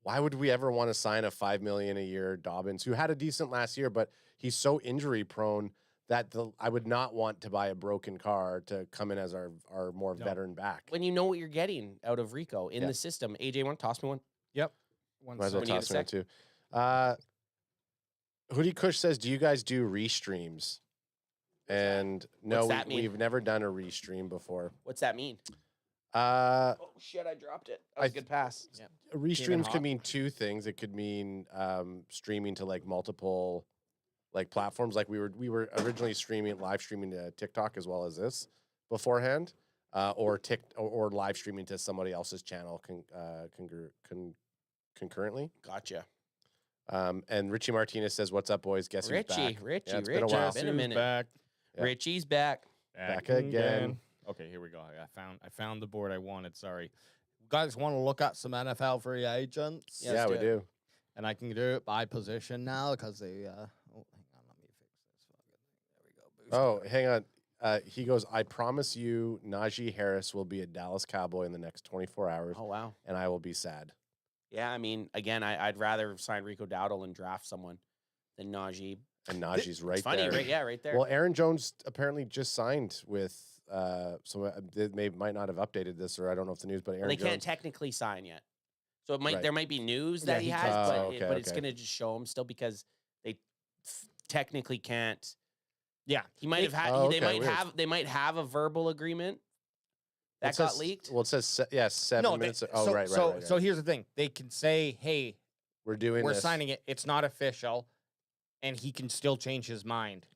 why would we ever want to sign a $5 million a year Dobbins, who had a decent last year, but he's so injury prone that I would not want to buy a broken car to come in as our more veteran back. When you know what you're getting out of Rico in the system. AJ, want to toss me one? Yep. Might as well toss me that too. Hoodie Kush says, do you guys do restreams? And no, we've never done a restream before. What's that mean? Oh shit, I dropped it. That was a good pass. Yeah. Restreams could mean 2 things. It could mean streaming to like multiple like platforms. Like we were originally live streaming to TikTok as well as this beforehand, or live streaming to somebody else's channel concurrently. Gotcha. And Richie Martinez says, "What's up, boys? Guess who's back?" Richie, it's been a while. Been a minute. Back. Yeah. Richie's back. Back again. Okay, here we go. I found the board I wanted. Sorry, you guys want to look at some NFL free agents? Yeah, we do. And I can do it by position now because they. Oh, hang on, let me fix this. There we go. Oh, hang on. He goes, I promise you, Najee Harris will be a Dallas Cowboy in the next 24 hours. Oh, wow. And I will be sad. Yeah, I mean, again, I'd rather sign Rico Dowdle and draft someone than Najee. And Najee's right It's funny, there. right? Yeah, right there. Well, Aaron Jones apparently just signed with they might not have updated this, or I don't know if the news, but Aaron They Jones. can't technically sign yet. So it might Right. there might be news Yeah, that he he has, can't. but, Oh, okay, it's okay. going to just show him still because they technically can't. Yeah. He might have had. Oh, They okay, might weird. have. They might have a verbal agreement that It got says- leaked. Well, it says 7 No, minutes. they, Oh, so, right. So here's the thing: they can say, "Hey, we're doing we're this. signing it. It's not official," and he can still change his mind.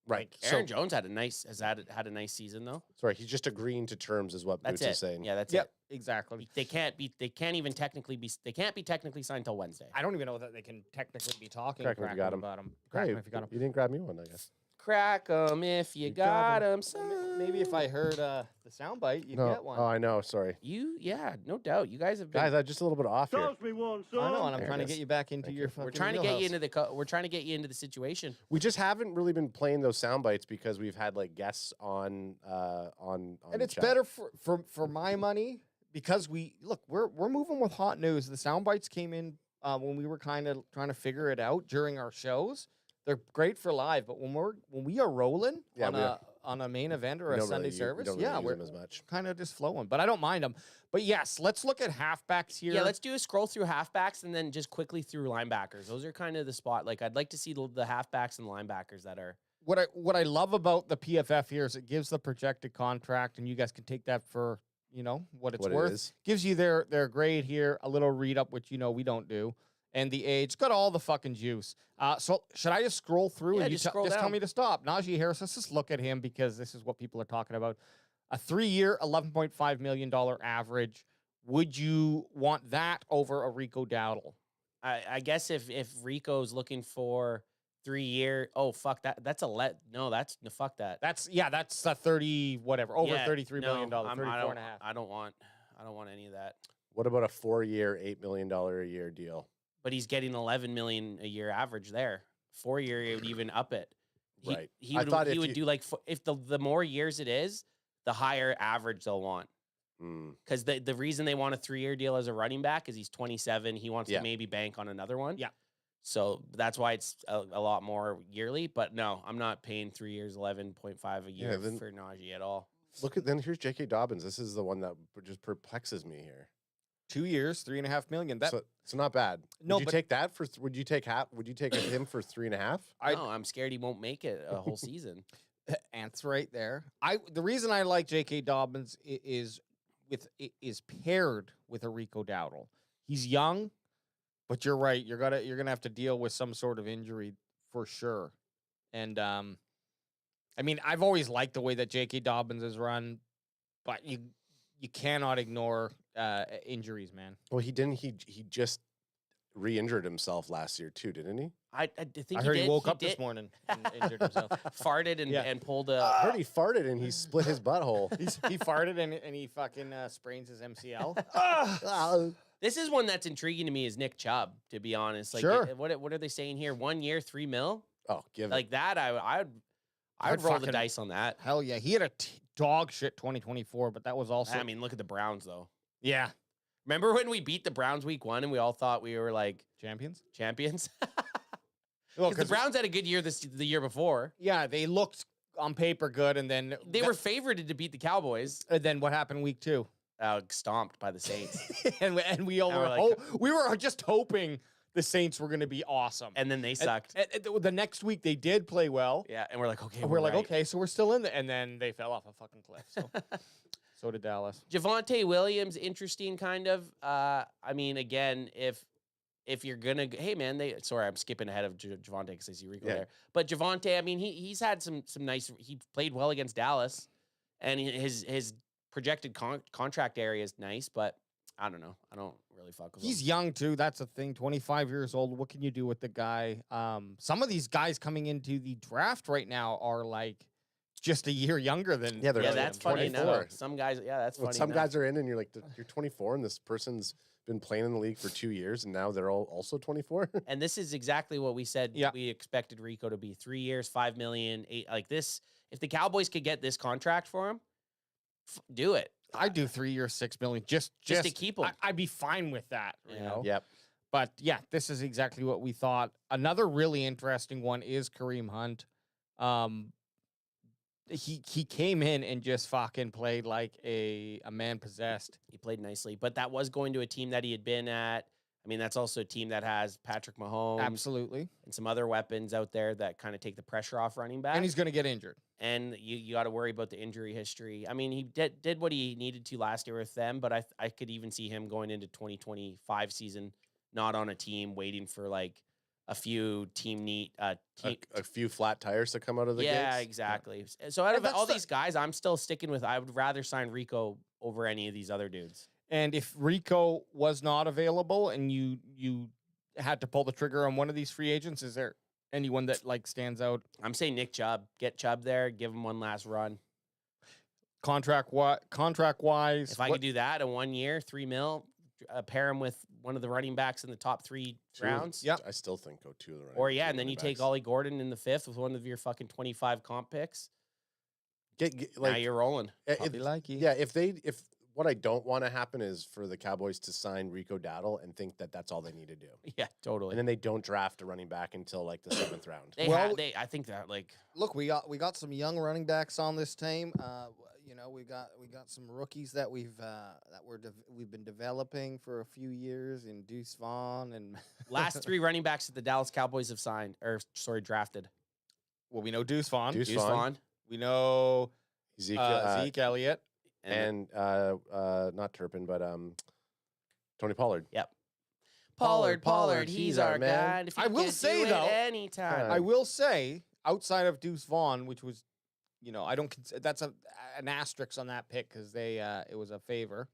Right. Aaron So, Jones had a nice season though. sorry, he's just agreeing to terms, is what That's Boots it. is saying. Yeah, that's Yep, it. exactly. They can't be. They can't even technically be. They can't be technically signed till Wednesday. I don't even know that they can technically be talking Crack 'em if you got 'em. about him. Hey, Crack 'em if you got him. you didn't grab me one, I guess. Crack 'em if you got 'em, son. Maybe if I heard the soundbite, you'd No. get one. Oh, I know. Sorry, Yeah, no doubt. You guys have been. guys. I'm just a little bit off here. I know, and I'm There trying it to is. get you back into Thank your you. fucking we're trying to get you wheelhouse. we're trying to get you into the situation. We just haven't really been playing those sound bites because we've had like guests on And it's chat. better for my money because we're moving with hot news. The sound bites came in when we were kind of trying to figure it out during our shows. They're great for live, but when we are rolling Yeah, on a main event or We a don't Sunday really, service, we don't yeah, really use we're them as much. kind of just flowing. But I don't mind them. But yes, let's look at halfbacks here. Yeah, let's do a scroll through halfbacks and then just quickly through linebackers. Those are kind of the spot. Like I'd like to see the halfbacks and linebackers that are. What I love about the PFF here is it gives the projected contract, and you guys can take that for what it's What it worth. is. Gives you their grade here, a little read up, which we don't do, and the age. Got all the fucking juice. So should I just scroll through Yeah, and you just scroll tell down. me to stop? Najee Harris. Let's just look at him because this is what people are talking about. A 3-year, $11.5 million average. Would you want that over a Rico Dowdle? I guess if Rico's looking for 3-year, oh fuck that's fuck that. That's a 30 whatever over Yeah, $33 million, no, 34 and a half. I don't want any of that. What about a 4-year, $8 million a year deal? But he's getting 11 million a year average there. 4-year, it would even up it. Right. He I would thought he if would you- do like if the more years it is, the higher average they'll want. Mm. Because the reason they want a 3-year deal as a running back is he's 27. He wants Yeah. to maybe bank on another one. Yeah. So that's why it's a lot more yearly. But no, I'm not paying 3 years, 11.5 a year then- for Najee at all. Here's J.K. Dobbins. This is the one that just perplexes me here. 2 years, $3.5 million. That So not bad. No, would you but- take that for? Would you take Would you take him for 3.5? No, I'm scared he won't make it a whole season. Ant's right there. The reason I like J.K. Dobbins is paired with a Rico Dowdle. He's young, but you're right. You're gonna have to deal with some sort of injury for sure. And I mean, I've always liked the way that J.K. Dobbins is run, but you cannot ignore injuries, man. Well, he didn't. He just re-injured himself last year too, didn't he? I think I heard he woke up did, this morning and injured himself. farted and, Yeah. and pulled I a. heard he farted and he split his butthole. He farted and he fucking sprains his MCL. This is one that's intriguing to me. Is Nick Chubb? To be honest, like Sure. what are they saying here? 1 year, $3 million. Oh, give it. Like that, I I'd would roll the fucking- dice on that. Hell yeah, he had a dog shit 2024, but that was also I mean, look at the Browns though. yeah, Remember when we beat the Browns week 1 and we all thought we were like champions. champions? Well, Because the Browns had a good year the year before. yeah, they looked on paper good, and then They were favored to beat the Cowboys. And then what happened week 2? Stomped by the Saints. and we all And were we're like- we were just hoping the Saints were going to be awesome. And then they sucked. And the next week they did play well. Yeah, and we're like, okay, And we're like, right. okay, so we're still in there, and then they fell off a fucking cliff. So, so did Dallas. Javonte Williams, interesting kind of. I mean, again, if you're gonna, hey man, sorry, I'm skipping ahead of Javonte because I see Rico Yeah. there. But Javonte, I mean, he's had some nice. He played well against Dallas, and his projected contract area is nice, but I don't know. I don't really fuck with He's him. young too. That's the thing. 25 years old. What can you do with the guy? Some of these guys coming into the draft right now are like just a year younger than. Yeah, they're Yeah, like that's funny 24. enough. Some guys, yeah, that's Well, funny. some enough. guys are in, and you're like, you're 24, and this person's been playing in the league for 2 years, and now they're all also 24. And this is exactly what we said Yeah. we expected Rico to be. 3 years, $5 million, 8 like this. If the Cowboys could get this contract for him, do it. I do 3 years, $6 million just to keep him. I'd be fine with that. You Yeah. know. Yep. But yeah, this is exactly what we thought. Another really interesting one is Kareem Hunt. he came in and just fucking played like a man possessed. He played nicely, but that was going to a team that he had been at. I mean, that's also a team that has Patrick Mahomes. Absolutely. And some other weapons out there that kind of take the pressure off running back. And he's going to get injured. And you got to worry about the injury history. I mean, he did what he needed to last year with them, but I could even see him going into 2025 season, not on a team, waiting for like a few a few flat tires to come out of the yeah, gates. exactly. So out of all these guys, I'm still sticking with I would rather sign Rico over any of these other dudes. And if Rico was not available and you had to pull the trigger on one of these free agents, is there anyone that like stands out? I'm saying Nick Chubb. Get Chubb there. Give him one last run. Contract wise, If I could do that in 1 year, $3 million, pair him with one of the running backs in the top 3 rounds. Yep. I still think go 2 of the running. Or and then you take Ollie Gordon in the 5th with one of your fucking 25 comp picks. Now you're rolling. If what I don't want to happen is for the Cowboys to sign Rico Dowdle and think that that's all they need to do. Yeah, totally. And then they don't draft a running back until like the 7th round. I think that like look, we got some young running backs on this team. You know, we got some rookies that we've been developing for a few years in Deuce Vaughn and last 3 running backs that the Dallas Cowboys have drafted. Well, we know Deuce Vaughn. Deuce Vaughn. We know Zeke Elliott. And not Turpin, but Tony Pollard. Yep. Pollard, he's our man. guy. I will say though, anytime. I will say outside of Deuce Vaughn, which was, you know, I don't consider that's an asterisk on that pick because it was a favor.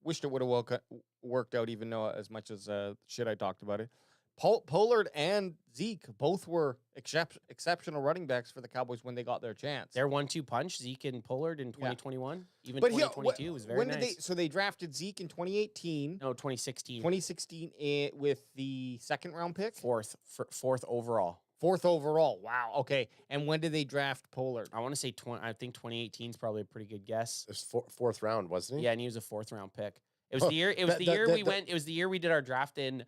Wished it would have worked out, even though as much as shit I talked about it. Pollard and Zeke both were exceptional running backs for the Cowboys when they got their chance. Their 1-2 punch, Zeke and Pollard in 2021, even but 2022 was very nice. So they drafted Zeke in 2018. No, 2016. 2016 with the 2nd round pick. Fourth overall. 4th overall. Wow. Okay. And when did they draft Pollard? I want to say I think 2018 is probably a pretty good guess. It was 4th round, wasn't he? Yeah, and he was a 4th round pick. It was the year. It was the year we went. It was the year we did our draft in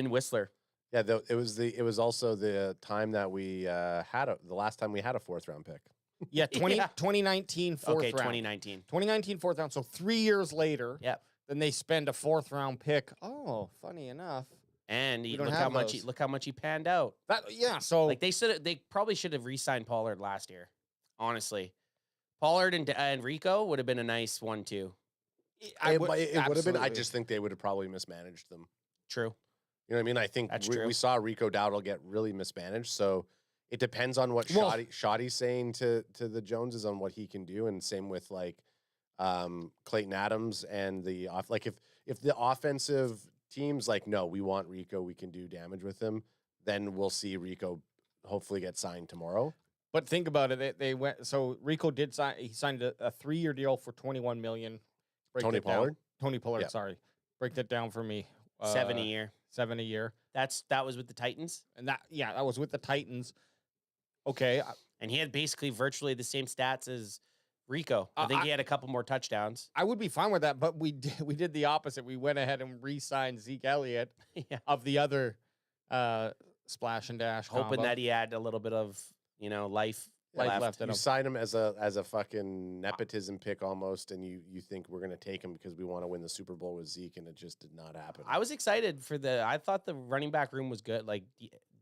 Whistler. Yeah, it was also the time that we the last time we had a 4th round pick. Yeah, 2019 4th round. Okay, 2019. 2019 4th round. So 3 years later. Yep. Then they spend a 4th round pick. Oh, funny enough. And look how much he panned out. So like they probably should have re-signed Pollard last year. Honestly, Pollard and Rico would have been a nice 1-2. It would have been. I just think they would have probably mismanaged them. True. You know what I mean? I think we saw Rico Dowdle get really mismanaged. So it depends on what Shoddy's saying to the Joneses on what he can do, and same with like Clayton Adams and the off. Like if the offensive teams like, no, we want Rico, we can do damage with him, then we'll see Rico hopefully get signed tomorrow. But think about it. They went. So Rico did sign. He signed a 3-year deal for $21 million. Tony Pollard. Yeah. Sorry, break that down for me. 7 a year. 7 a year. That was with the Titans. And that was with the Titans. Okay. And he had basically virtually the same stats as Rico. I think he had a couple more touchdowns. I would be fine with that, but we did the opposite. We went ahead and re-signed Zeke Elliott of the other splash and dash hoping combo. that he had a little bit of, life left in him. You sign him as a fucking nepotism pick almost, and you think we're gonna take him because we want to win the Super Bowl with Zeke, and it just did not happen. I was excited I thought the running back room was good, like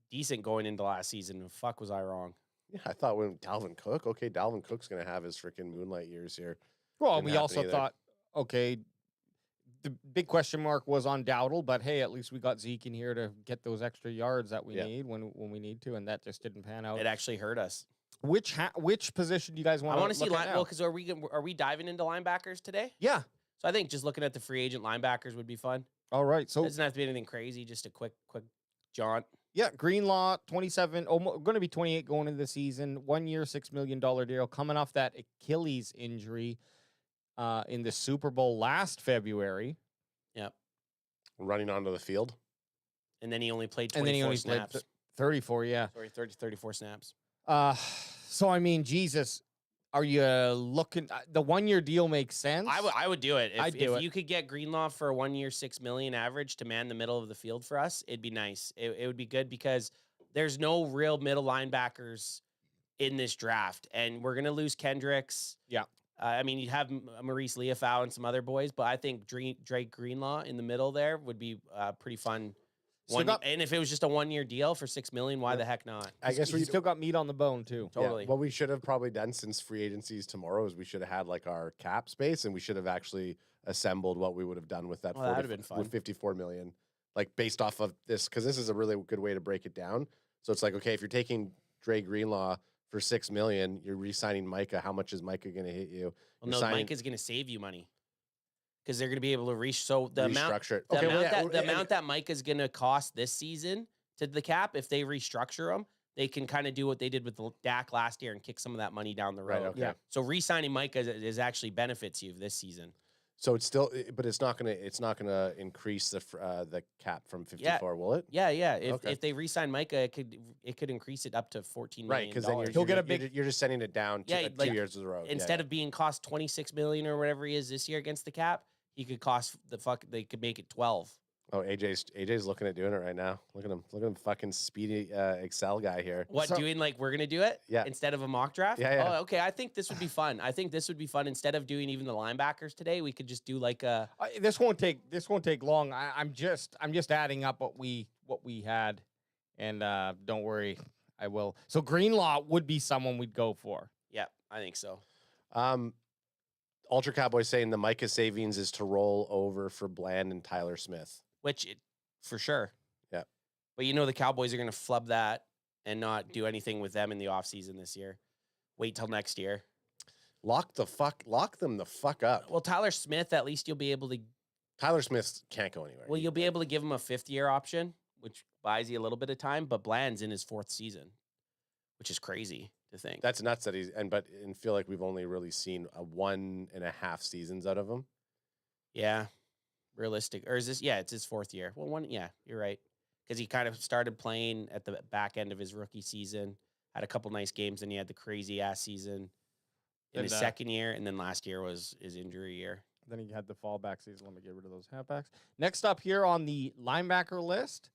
decent going into last season. Fuck, was I wrong? Yeah, I thought when Dalvin Cook's gonna have his freaking moonlight years here. Well, we also thought, okay, the big question mark was on Dowdle, but hey, at least we got Zeke in here to get those extra yards that we need when we need to, and that just didn't pan out. It actually hurt us. Which position do you guys want? I want to see because are we diving into linebackers today? Yeah. So I think just looking at the free agent linebackers would be fun. All right. So it doesn't have to be anything crazy. Just a quick jaunt. Yeah, Greenlaw, 27, going to be 28 going into the season. 1 year, $6 million deal, coming off that Achilles injury in the Super Bowl last February. Yep. Running onto the field. And then he only played 24 snaps. Played 34, yeah. Sorry, 34 snaps. So I mean, Jesus, are you looking? The 1 year deal makes sense. I would do it. I'd do it. You could get Greenlaw for a 1 year, $6 million average to man the middle of the field for us, it'd be nice. It would be good because there's no real middle linebackers in this draft, and we're gonna lose Kendricks. Yeah. I mean, you'd have Maurice Leofau and some other boys, but I think Drake Greenlaw in the middle there would be pretty fun. And if it was just a 1-year deal for $6 million, why the heck not? I guess we still got meat on the bone too. Totally. What we should have probably done since free agencies tomorrow is we should have had like our cap space, and we should have actually assembled what we would have done with that. That would have been fun. With $54 million, like based off of this, because this is a really good way to break it down. So it's like, okay, if you're taking Dre Greenlaw for $6 million, you're re-signing Micah. How much is Micah going to hit you? Well, no, Micah's going to save you money because they're going to be able to the amount that Micah's going to cost this season to the cap. If they restructure them, they can kind of do what they did with Dak last year and kick some of that money down the road. Right, okay. Yeah. So re-signing Micah is actually benefits you this season. So it's still, but it's not gonna increase the cap from 54, will it? Yeah. If they re-sign Micah, it could increase it up to $14 million. Right, because then he'll get a big. You're just sending it down to 2 years of the road. Instead of being cost $26 million or whatever he is this year against the cap, he could cost they could make it 12. Oh, AJ's looking at doing it right now. Look at him, fucking speedy Excel guy here. Doing like we're gonna do it? Yeah. Instead of a mock draft? Yeah. Oh, okay. I think this would be fun. Instead of doing even the linebackers today, we could just do like a. This won't take long. I'm just adding up what we had, and don't worry, I will. So Greenlaw would be someone we'd go for. Yeah, I think so. Ultra Cowboy saying the Micah savings is to roll over for Bland and Tyler Smith. For sure. Yeah. But the Cowboys are going to flub that and not do anything with them in the offseason this year. Wait till next year. Lock them the fuck up. Well, Tyler Smith, at least you'll be able to. Tyler Smith can't go anywhere. Well, you'll be able to give him a 5th-year option, which buys you a little bit of time, but Bland's in his 4th season, which is crazy to think. That's nuts that and feel like we've only really seen 1.5 seasons out of him. Yeah. Realistic, or is this? Yeah, it's his 4th year. Well, yeah, you're right, because he kind of started playing at the back end of his rookie season, had a couple nice games, and he had the crazy ass season in his 2nd year, and then last year was his injury year. Then he had the fallback season. Let me get rid of those halfbacks. Next up here on the linebacker list,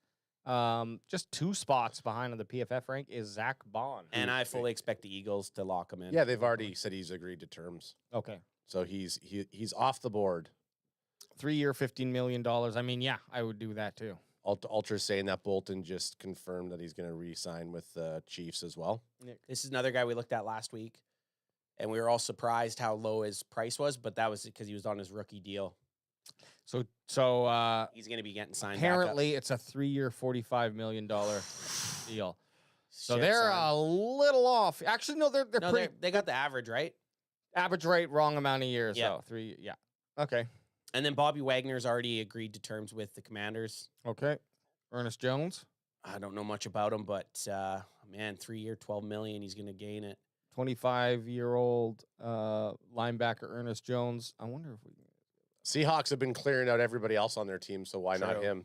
just 2 spots behind on the PFF rank is Zach Bond, and I fully expect the Eagles to lock him in. Yeah, they've already said he's agreed to terms. Okay, so he's off the board. 3-year, $15 million. I mean, yeah, I would do that too. Ultra's saying that Bolton just confirmed that he's going to re-sign with the Chiefs as well. This is another guy we looked at last week, and we were all surprised how low his price was, but that was because he was on his rookie deal. So he's going to be getting signed. Apparently, it's a 3-year, $45 million deal. So Shit, they're son. a little off. Actually, no, they're pretty. They got the average right. Average rate, wrong amount of years. Yeah. So 3. Yeah. Okay. And then Bobby Wagner's already agreed to terms with the Commanders. Okay. Ernest Jones. I don't know much about him, but 3-year, $12 million, he's going to gain it. 25-year-old linebacker Ernest Jones. I wonder if we can. Seahawks have been clearing out everybody else on their team, so why not him?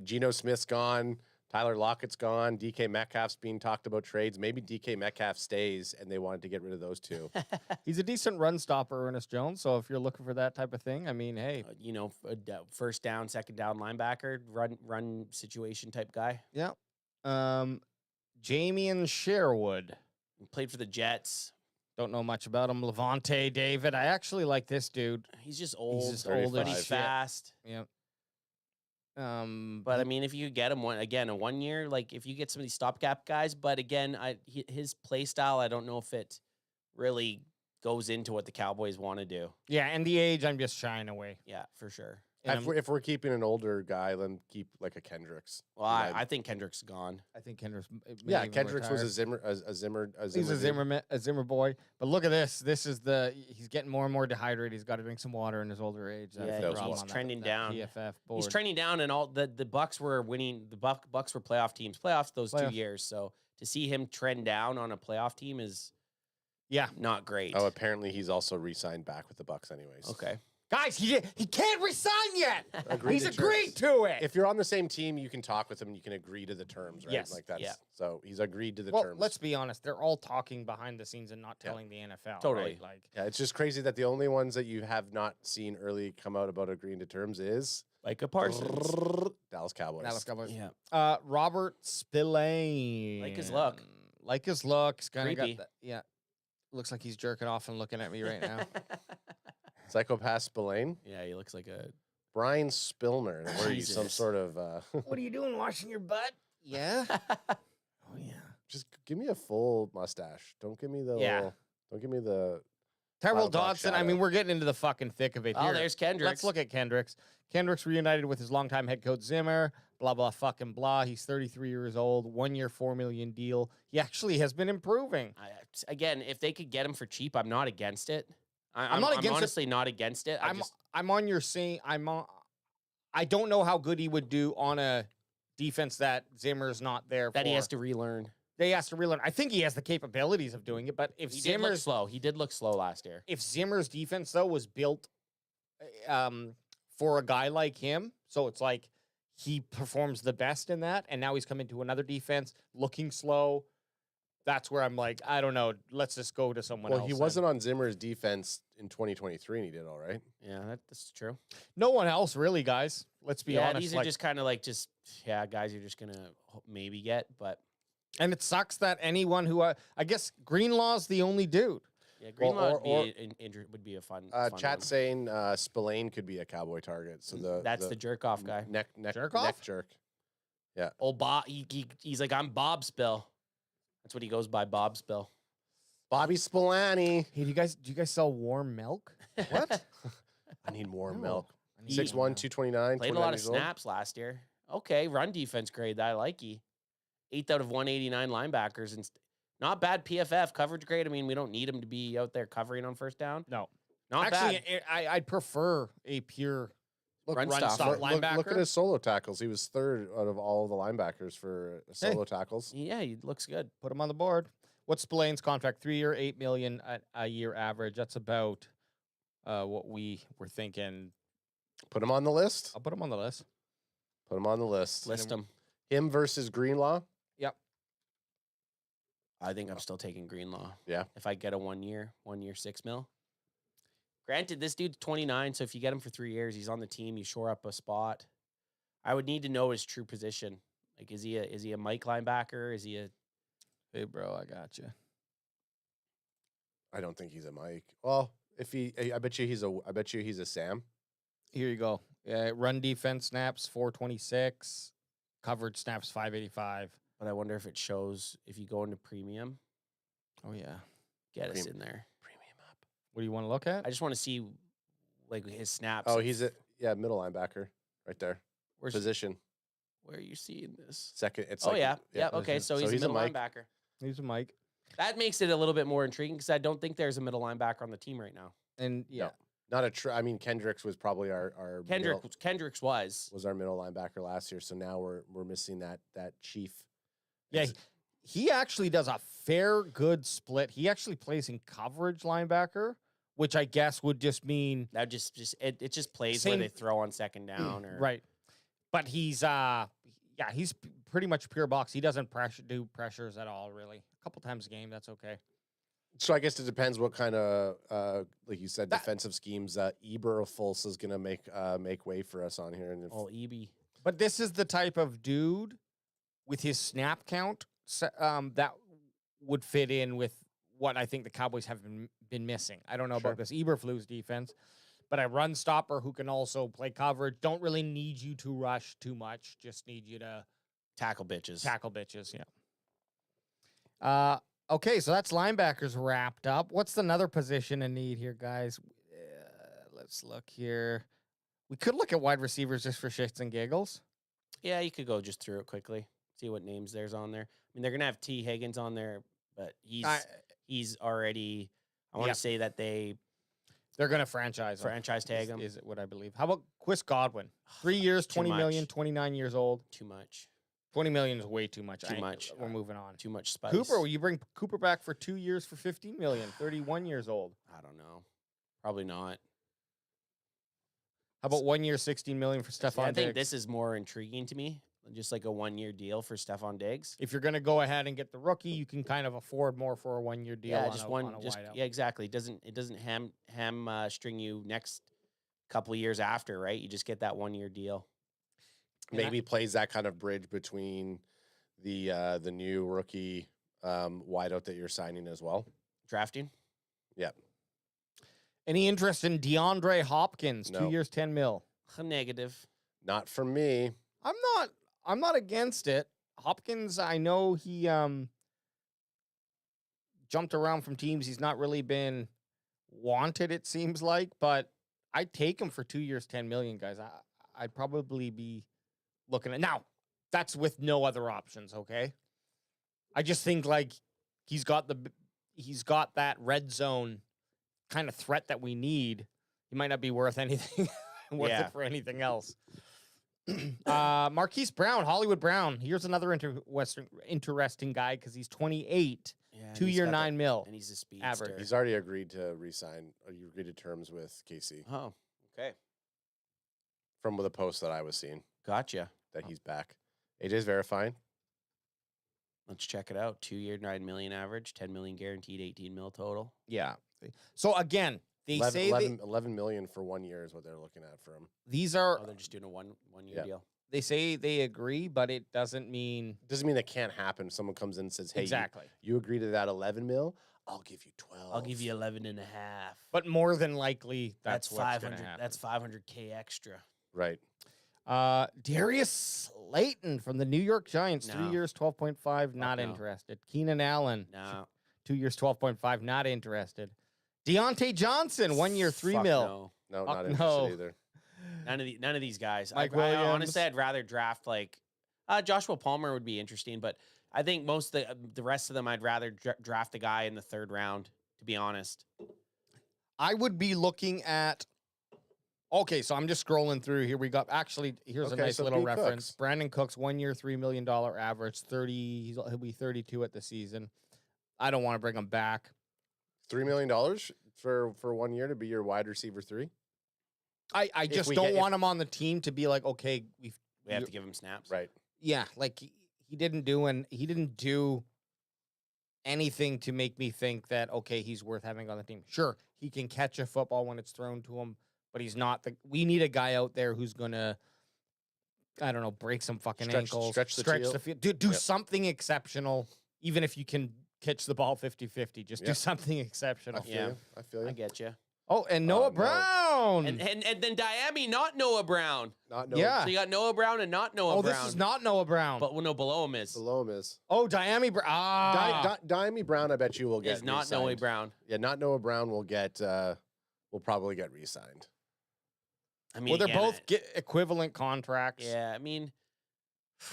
Geno Smith's gone. Tyler Lockett's gone. DK Metcalf's being talked about trades. Maybe DK Metcalf stays, and they wanted to get rid of those 2. He's a decent run stopper, Ernest Jones. So if you're looking for that type of thing, I mean, hey, first down, second down linebacker, run situation type guy. Yeah. Jamian Sherwood. He played for the Jets. Don't know much about him. Levante David. I actually like this dude. He's just old. He's just old, but he's fast. Yeah. But I mean, if you get him a 1 year, like if you get some of these stopgap guys, but again, his play style, I don't know if it really goes into what the Cowboys want to do. Yeah, and the age, I'm just shying away. Yeah, for sure. If we're keeping an older guy, then keep like a Kendricks. Well, I think Kendricks is gone. I think Kendricks. Kendricks was a Zimmer. He's a Zimmer boy. But look at this. This is he's getting more and more dehydrated. He's got to drink some water in his older age. He's trending down. PFF board. He's trending down, and all the Bucs were winning. The Bucs were playoff teams. Playoffs those 2 years. So to see him trend down on a playoff team is not great. Oh, apparently he's also re-signed back with the Bucs anyways. Okay. Guys, he can't resign yet. He's agreed terms. to it. If you're on the same team, you can talk with him and you can agree to the terms, right? Yes. Like that's so he's agreed to the terms. Let's be honest. They're all talking behind the scenes and not telling the NFL. Totally. Right? It's just crazy that the only ones that you have not seen early come out about agreeing to terms is Micah Parsons. Dallas Cowboys. Dallas Cowboys. Yeah. Robert Spillane. Like his luck. Like his looks, kind of got Creepy. that. Yeah, looks like he's jerking off and looking at me right now. Psychopath Spillane. Yeah, he looks like a. Brian Spillner. Were you some Jesus. sort of? What are you doing, washing your butt? Yeah. Oh yeah. Just give me a full mustache. Don't give me the. Yeah. Little, don't give me the. Tyrell Final Talk Dodson. I shadow. mean, we're getting into the fucking thick of it Oh, here. there's Kendricks. Let's look at Kendricks. Kendricks reunited with his longtime head coach Zimmer. Blah blah fucking blah. He's 33 years old. 1 year, $4 million deal. He actually has been improving. Again, if they could get him for cheap, I'm not against it. I'm not against it. honestly not against it. I'm on your scene. I don't know how good he would do on a defense that Zimmer's not there for. that he has to relearn. They has to relearn. I think he has the capabilities of doing it, but if He did look Zimmer's slow. He did look slow last year. if Zimmer's defense though was built for a guy like him, so it's like he performs the best in that, and now he's come into another defense looking slow. That's where I'm like, I don't know. Let's just go to someone else. Well, he wasn't on Zimmer's defense in 2023, and he did all right. Yeah, that's true. No one else really, guys. Let's be honest. These are just kind of like guys you're just gonna maybe get, but and it sucks that anyone who I guess Greenlaw's the only dude. yeah, Greenlaw or- would be a fun. Chat one. saying Spillane could be a Cowboy target. So That's the jerk off guy. neck Jerk neck off? jerk. Old Bob. He's like, I'm Bob Spill. That's what he goes by, Bob Spill. Bobby Spillane. Hey, do you guys sell warm milk? What? I need more No. milk. I need 6'1", more milk. 229. Played a lot of snaps last year. Okay, run defense grade. I like he. 8th out of 189 linebackers and not bad PFF coverage grade. I mean, we don't need him to be out there covering on first down. No. Not Actually, bad. I'd prefer a pure Run run stop. stop linebacker. Look at his solo tackles. He was third out of all the linebackers for solo tackles. Yeah, he looks good. Put him on the board. What's Spillane's contract? 3 year, $8 million a year average. That's about what we were thinking. Put him on the list. I'll put him on the list. Put him on the list. List him. Him versus Greenlaw. Yep. I think I'm still taking Greenlaw. Yeah. If I get a 1 year, $6 million. Granted, this dude's 29, so if you get him for 3 years, he's on the team. You shore up a spot. I would need to know his true position. Like, is he a Mike linebacker? Is he a? Hey, bro, I got you. I don't think he's a Mike. Well, I bet you he's a Sam. Here you go. Run defense snaps 426. Coverage snaps 585. But I wonder if it shows if you go into premium. Oh yeah. Get us in there. Premium up. What do you want to look at? I just want to see like his snaps. Oh, he's middle linebacker right there. Where's Position where are you seeing this? second. It's Oh like yeah, yeah. Okay, so he's a middle Mike. linebacker. He's a Mike. That makes it a little bit more intriguing because I don't think there's a middle linebacker on the team right now. And yeah. Not a I mean, Kendricks was probably our Kendricks was our middle linebacker last year. So now we're missing that chief. Yeah, he actually does a fair good split. He actually plays in coverage linebacker, which I guess would just mean that it just plays Same- where they throw on second down or right. But he's he's pretty much pure box. He doesn't do pressures at all really. A couple times a game, that's okay. So I guess it depends what kind of like you said defensive schemes Eberflus is gonna make way for us on here. And if, EB. But this is the type of dude with his snap count that would fit in with what I think the Cowboys have been missing. I don't know about this Eberflus defense, but a run stopper who can also play coverage. Don't really need you to rush too much. Just need you to tackle bitches. Yeah. Okay, so that's linebackers wrapped up. What's another position in need here, guys? Let's look here. We could look at wide receivers just for shits and giggles. Yeah, you could go just through it quickly. See what names there's on there. I mean, they're gonna have T. Higgins on there, but he's already. I want to say that they're gonna franchise tag him. Is it what I believe? How about Chris Godwin? 3 years, 20 million, 29 years old. Too much. 20 million is way too much. Too much. We're moving on. Too much spice. Cooper, will you bring Cooper back for 2 years for 15 million? 31 years old. I don't know. Probably not. How about 1 year, 16 million for Stephon I think Diggs? this is more intriguing to me. Just like a 1 year deal for Stephon Diggs. If you're going to go ahead and get the rookie, you can kind of afford more for a 1 year deal. Yeah, on just a one. wideout. Yeah, exactly. It doesn't string you next couple of years after, right? You just get that 1 year deal. maybe plays that kind of bridge between the new rookie wideout that you're signing as well. Drafting? Yep. Any interest in DeAndre Hopkins? No. 2 years, 10 mil. Negative. Not for me. I'm not against it. Hopkins, I know he jumped around from teams. He's not really been wanted, it seems like, but I'd take him for 2 years, 10 million, guys. I'd probably be looking at now. That's with no other options, okay? I just think like he's got that red zone kind of threat that we need. He might not be worth anything, it for anything else. Marquise Brown, Hollywood Brown. Here's another interesting guy because he's 28, Yeah, 2 year, 9 mil. And he's a speedster. Average. He's already agreed to resign. You agreed to terms with KC Oh, okay. from the post that I was seeing Gotcha. that he's back. AJ's verifying. Let's check it out. 2 year, 9 million average, 10 million guaranteed, 18 mil total. Yeah. So again, they 11, say 11 million for 1 year is what they're looking at for him. these are. Oh, they're just doing a one year Yeah. deal. They say they agree, but it doesn't mean Doesn't mean it can't happen. Someone comes in and says, hey, exactly. you agree to that 11 mil? I'll give you 12. I'll give you 11 and a half. But more than likely, That's what's 500. gonna happen. That's 500K extra. Right. Darius Slayton from the New York Giants, No. 3 years, 12.5, not no. interested. Keenan Allen, No. 2 years, 12.5, not interested. Deontay Johnson, 1 year, 3 Fuck mil. no. No, Fuck not no. interested either. None of these guys. Mike I Williams. honestly, I'd rather draft like Joshua Palmer would be interesting, but I think most of the rest of them, I'd rather draft a guy in the 3rd round. To be honest, I would be looking at. Okay, so I'm just scrolling through here. We got here's a Okay, nice so little Pete reference. Cooks. Brandon Cooks, 1 year, $3 million average, 30. He'll be 32 at the season. I don't want to bring him back. $3 million for 1 year to be your wide receiver 3? I just don't want him on the team to be like, okay, we have to give him snaps. Right. yeah, like he didn't do anything to make me think that okay, he's worth having on the team. Sure, he can catch a football when it's thrown to him, but he's not we need a guy out there who's gonna, I don't know, break some fucking ankles, stretch the field, do something exceptional, even if you can catch the ball 50-50. Just do Yep. something I exceptional. feel Yeah. you. I feel you. I get you. Oh, and Noah no. Brown. And then Diami, not Noah Brown. Not no. Yeah. So you got Noah Brown and not Noah Brown. This is not Noah Brown. But no, below him is. Below him is. Oh, Diami Brown. Diami Brown, I bet you will get Is not re-signed. Noah Brown. Yeah, not Noah Brown will get, will probably get re-signed. I mean, Well, they're again, both equivalent contracts. Yeah, I mean,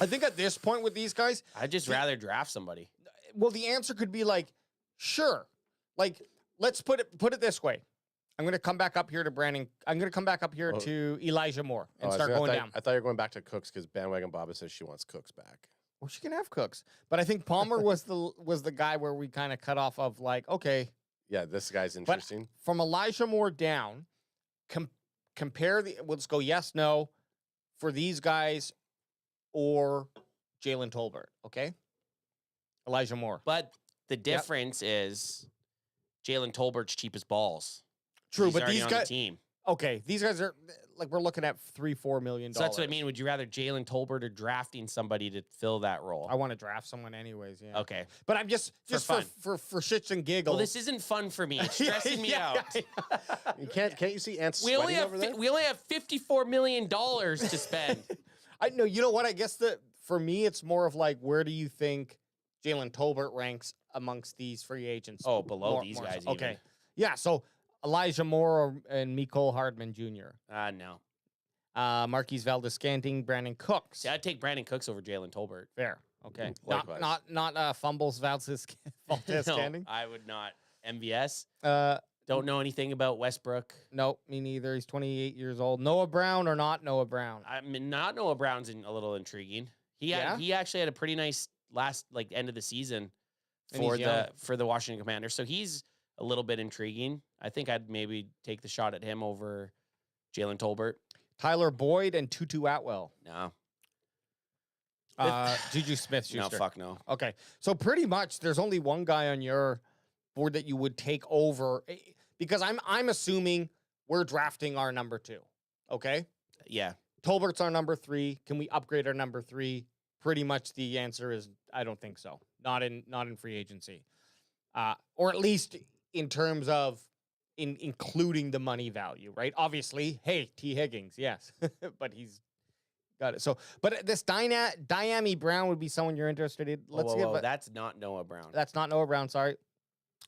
I think at this point with these guys, I'd just rather draft somebody. well, the answer could be like, sure. Like, let's put it this way. I'm going to come back up here to Brandon. I'm going to come back up here to Elijah Moore and start going down. I thought you were going back to Cooks because Bandwagon Baba says she wants Cooks back. Well, she can have Cooks, but I think Palmer was the guy where we kind of cut off of like, okay, Yeah, this guy's but interesting. from Elijah Moore down, compare let's go yes, no for these guys or Jalen Tolbert. Okay, Elijah Moore. But the difference is Jalen Tolbert's cheap as balls. True, He's but already these on guys. the team. Okay, these guys are like we're looking at $3-4 million. So that's what I mean. Would you rather Jalen Tolbert or drafting somebody to fill that role? I want to draft someone anyways. Yeah. Okay. But I'm just fun. for shits and giggles. Well, this isn't fun for me. It's stressing me out. You can't you see ants We sweating only have over there? we only have $54 million to spend. I know. You know what? I guess that for me, it's more of like, where do you think Jalen Tolbert ranks amongst these free agents? Oh, below More- these more guys. so. Okay. Even. Yeah. So Elijah Moore and Mecole Hardman Jr. No. Marquise Valdez-Scantling, Brandon Cooks. See, I'd take Brandon Cooks over Jalen Tolbert. Fair. Okay. Likewise. Not fumbles Valdez-Scantling. No, I would not. MVS. Uh, Don't know anything about Westbrook. no, me neither. He's 28 years old. Noah Brown or not Noah Brown? I mean, not Noah Brown's a little intriguing. He actually had a pretty nice last end of the season And for he's young. the Washington Commanders. So he's a little bit intriguing. I think I'd maybe take the shot at him over Jalen Tolbert. Tyler Boyd and Tutu Atwell. No. Juju Smith-Schuster. No, fuck no. Okay. So pretty much there's only one guy on your board that you would take over because I'm assuming we're drafting our number 2. Okay? Yeah. Tolbert's our number 3. Can we upgrade our number 3? Pretty much the answer is I don't think so. not in free agency, or at least in terms of including the money value, right? Obviously, hey, T. Higgins, yes, but he's got it. So, but this Diami Brown would be someone you're interested in. Let's Whoa, that's not Noah Brown. That's not Noah Brown. Sorry,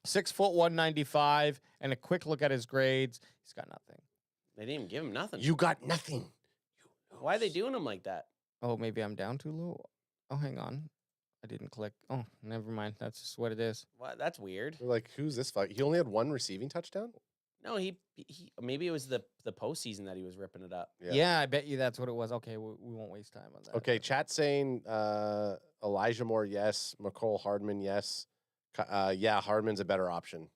6 foot 195, and a quick look at his grades. He's got nothing. They didn't even give him nothing. You got nothing. Why are they doing him like that? Oh, maybe I'm down too low. Oh, hang on. I didn't click. Oh, never mind. That's just what it is. What? That's weird. We're like, who's this fuck? He only had 1 receiving touchdown? No, he maybe it was the postseason that he was ripping it up. Yeah, I bet you that's what it was. Okay, we won't waste time on that. Okay, chat saying Elijah Moore, yes. McCole Hardman, yes. Yeah, Hardman's a better option.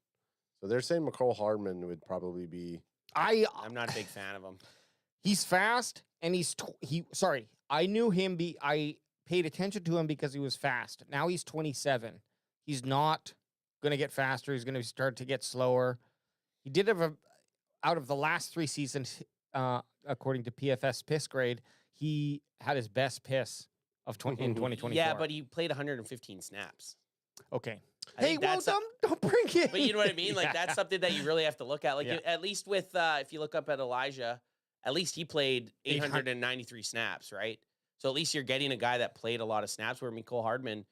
So they're saying McCole Hardman would probably be. I'm not a big fan of him. He's fast, and sorry, I knew him. I paid attention to him because he was fast. Now he's 27. He's not going to get faster. He's going to start to get slower. He did have out of the last 3 seasons, according to PFS piss grade, he had his best piss of in 2024. Yeah, but he played 115 snaps. Okay. I Hey, think well, that's don't bring it. But you know what I mean? Like, Yeah. that's something that you really have to look at. Like, Yeah. at least with, if you look up at Elijah, at least he played 893 snaps, right? So at least you're getting a guy that played a lot of snaps, where Mecole Hardman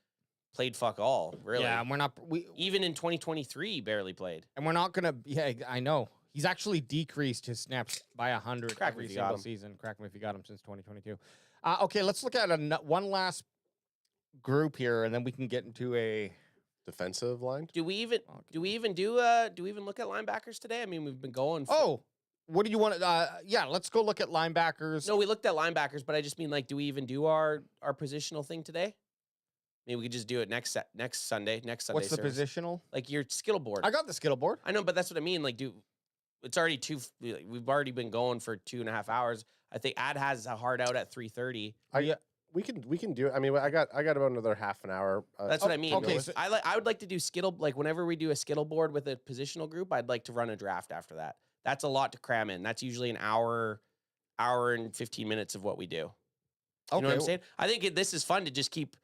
played fuck all, really. Yeah, and we're not. Even in 2023, he barely played. And we're not gonna. Yeah, I know. He's actually decreased his snaps by 100 Crack him every if you got single him. season. Crack him if you got him since 2022. Okay, let's look at one last group here, and then we can get into a Defensive line? Do we even do look at linebackers today? I mean, we've been going. What do you want? Yeah, let's go look at linebackers. No, we looked at linebackers, but I just mean, like, do we even do our positional thing today? Maybe we could just do it next Sunday. Next Sunday. What's the service. positional? Like your skittle board. I got the skittle board. I know, but that's what I mean. Like, it's already we've already been going for 2.5 hours. I think Ad has a hard out at 3:30. We can do it. I mean, I got about another half an hour. That's what I mean. okay, Okay, I would like to do skittle, like, whenever we do a skittle board with a positional group, I'd like to run a draft after that. That's a lot to cram in. That's usually an hour and 15 minutes of what we do. You know what I'm saying? I think this is fun to just keep.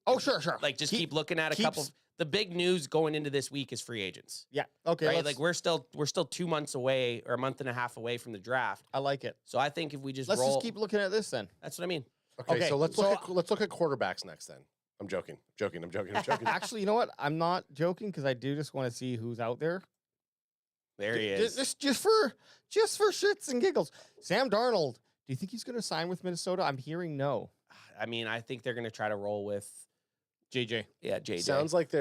Oh, sure. Like, just keep looking at a couple. The big news going into this week is free agents. Yeah. Okay. Right? Like, we're still 2 months away, or a month and a half away from the draft. I like it. So I think if we just Let's just keep looking at this then. That's what I mean. Okay, so let's look at quarterbacks next then. I'm joking. Actually, you know what? I'm not joking, because I do just want to see who's out there. There he is. Just for shits and giggles. Sam Darnold. Do you think he's going to sign with Minnesota? I'm hearing no. I mean, I think they're going to try to roll with JJ. Yeah, JJ. Sounds like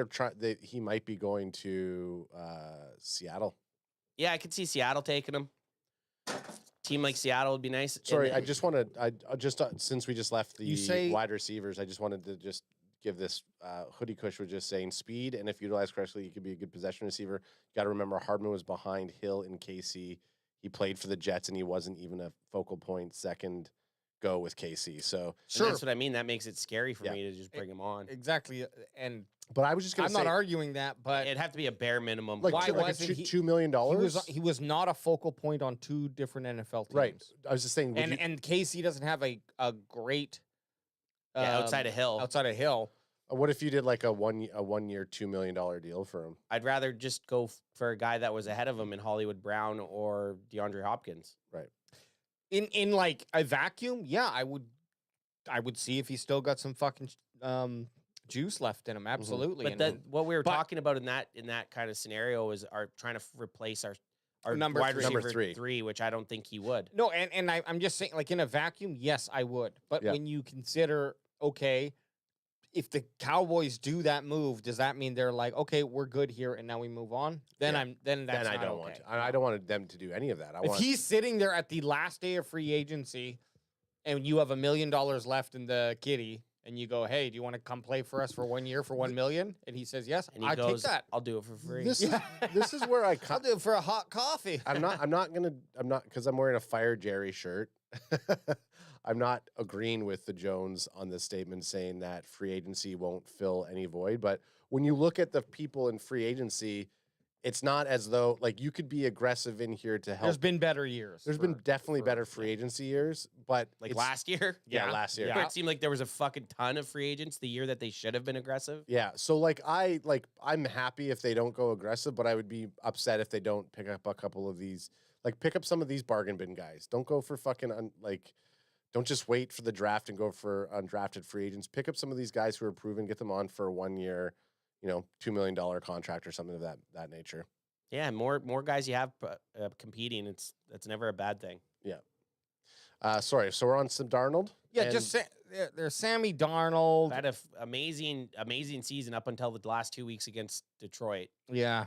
he might be going to Seattle. Yeah, I could see Seattle taking him. Team like Seattle would be nice. Sorry, I just since we just left the wide receivers, I just wanted to just give this Hoodie Kush was just saying speed, and if utilized correctly, he could be a good possession receiver. You got to remember, Hardman was behind Hill in KC. He played for the Jets, and he wasn't even a focal point second go with KC. So that's what I mean. That makes it scary for me to just bring him on. Exactly, but I was just going to say, I'm not arguing that, but it'd have to be a bare minimum. Like, why wasn't he $2 million? He was not a focal point on 2 different NFL teams. Right. I was just saying, and KC doesn't have a great outside of Hill. Outside of Hill. What if you did like a one year $2 million deal for him? I'd rather just go for a guy that was ahead of him in Hollywood Brown or DeAndre Hopkins. Right. In like a vacuum, yeah, I would see if he's still got some fucking juice left in him. Absolutely. But what we were talking about in that kind of scenario is trying to replace our wide receiver number 3, which I don't think he would. No, and I'm just saying, like, in a vacuum, yes, I would. But when you consider, okay, if the Cowboys do that move, does that mean they're like, okay, we're good here, and now we move on? Then I don't want them to do any of that. If he's sitting there at the last day of free agency, and you have $1 million left in the kitty, and you go, hey, do you want to come play for us for 1 year for $1 million? And he says yes, and he goes, take that. I'll do it for free. This is where I'll do it for a hot coffee. I'm not because I'm wearing a Fire Jerry shirt. I'm not agreeing with the Jones on this statement saying that free agency won't fill any void. But when you look at the people in free agency, it's not as though like you could be aggressive in here to help. There's been better years. There's been definitely better free agency years, but Like it's- last year? Yeah, last year. Where it seemed like there was a fucking ton of free agents the year that they should have been aggressive. Yeah, so like I'm happy if they don't go aggressive, but I would be upset if they don't pick up a couple of these. Like pick up some of these bargain bin guys. Don't go for fucking don't just wait for the draft and go for undrafted free agents. Pick up some of these guys who are proven, get them on for a 1 year, $2 million contract or something of that nature. Yeah, more guys you have competing. That's never a bad thing. Yeah. Sorry. So we're on some Darnold. Yeah, And- just there's Sammy Darnold. Had an amazing season up until the last 2 weeks against Detroit. Yeah.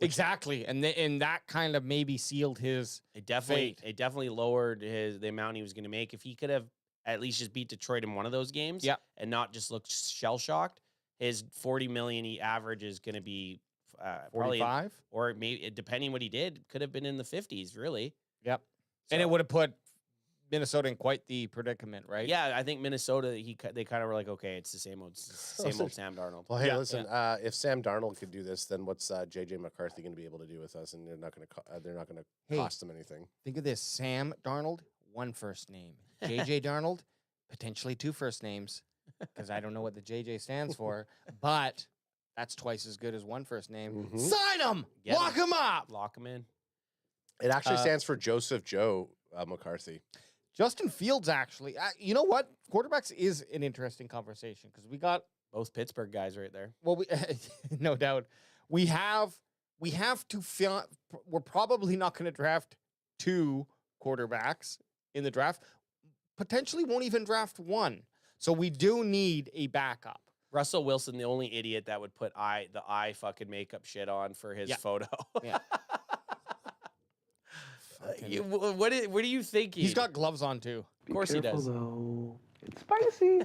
Exactly, and that kind of maybe sealed his. It definitely lowered the amount he was going to make. If he could have at least just beat Detroit in one of those games, Yeah. and not just looked shell shocked, his 40 million he average is going to be probably 45. or maybe depending what he did, could have been in the 50s. Really, Yep, and it So- would have put Minnesota in quite the predicament, right? Yeah, I think Minnesota. They kind of were like, okay, it's the same old Sam Darnold. Well, hey, Yeah, listen. If Sam Darnold could do this, then what's JJ McCarthy going to be able to do with us? And they're not going to Hey. cost them anything. Think of this: Sam Darnold, one first name. JJ Darnold, potentially two first names, because I don't know what the JJ stands for, but that's twice as good as one first name. Mhm. Sign him, Get lock him up. Lock him in. It actually stands for Joseph Joe McCarthy. Justin Fields, actually, you know what? Quarterbacks is an interesting conversation because we got Both Pittsburgh guys right there. well, we no doubt we have to feel we're probably not going to draft two quarterbacks in the draft. Potentially won't even draft one. So we do need a backup. Russell Wilson, the only idiot that would put the eye fucking makeup shit on for his Yeah. photo. Yeah. What are you thinking? He's got gloves on too. Of course he does. Though. It's spicy.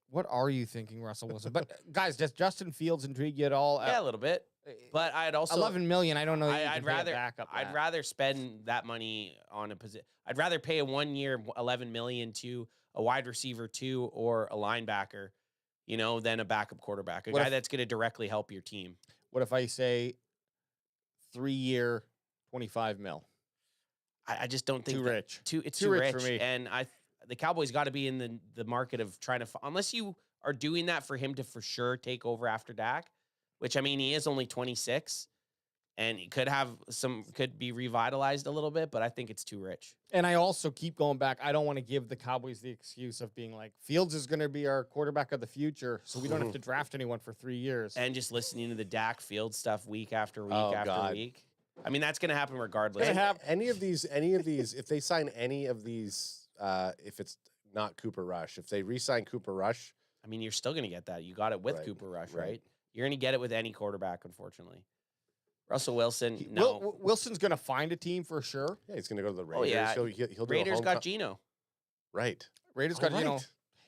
What are you thinking, Russell Wilson? But guys, does Justin Fields intrigue you at all? Yeah, a little bit. But I'd also 11 million. I don't know. that you I'd can pay a rather backup I'd that. rather spend that money on a position. I'd rather pay a 1 year 11 million to a wide receiver 2 or a linebacker, than a backup quarterback, a What guy if- that's going to directly help your team. What if I say 3-year, 25 mil? I just don't think Too that- rich. It's Too too rich rich for me. And the Cowboys got to be in the market of trying to unless you are doing that for him to for sure take over after Dak, which I mean he is only 26 and he could be revitalized a little bit, but I think it's too rich. And I also keep going back. I don't want to give the Cowboys the excuse of being like, Fields is going to be our quarterback of the future, so we don't have to draft anyone for 3 years. And just listening to the Dak Field stuff week after week Oh, after God. week. I mean, that's going to happen regardless. Any of these, if they sign any of these, if it's not Cooper Rush, if they re-sign Cooper Rush, I mean, you're still going to get that. You got it with Right, Cooper Rush, right. right? You're going to get it with any quarterback, unfortunately. Russell Wilson, He- no. Wilson's going to find a team for sure. yeah, he's going to go to the Oh, Raiders. yeah. He'll do Raiders a got Geno. right. Raiders Oh, got, right.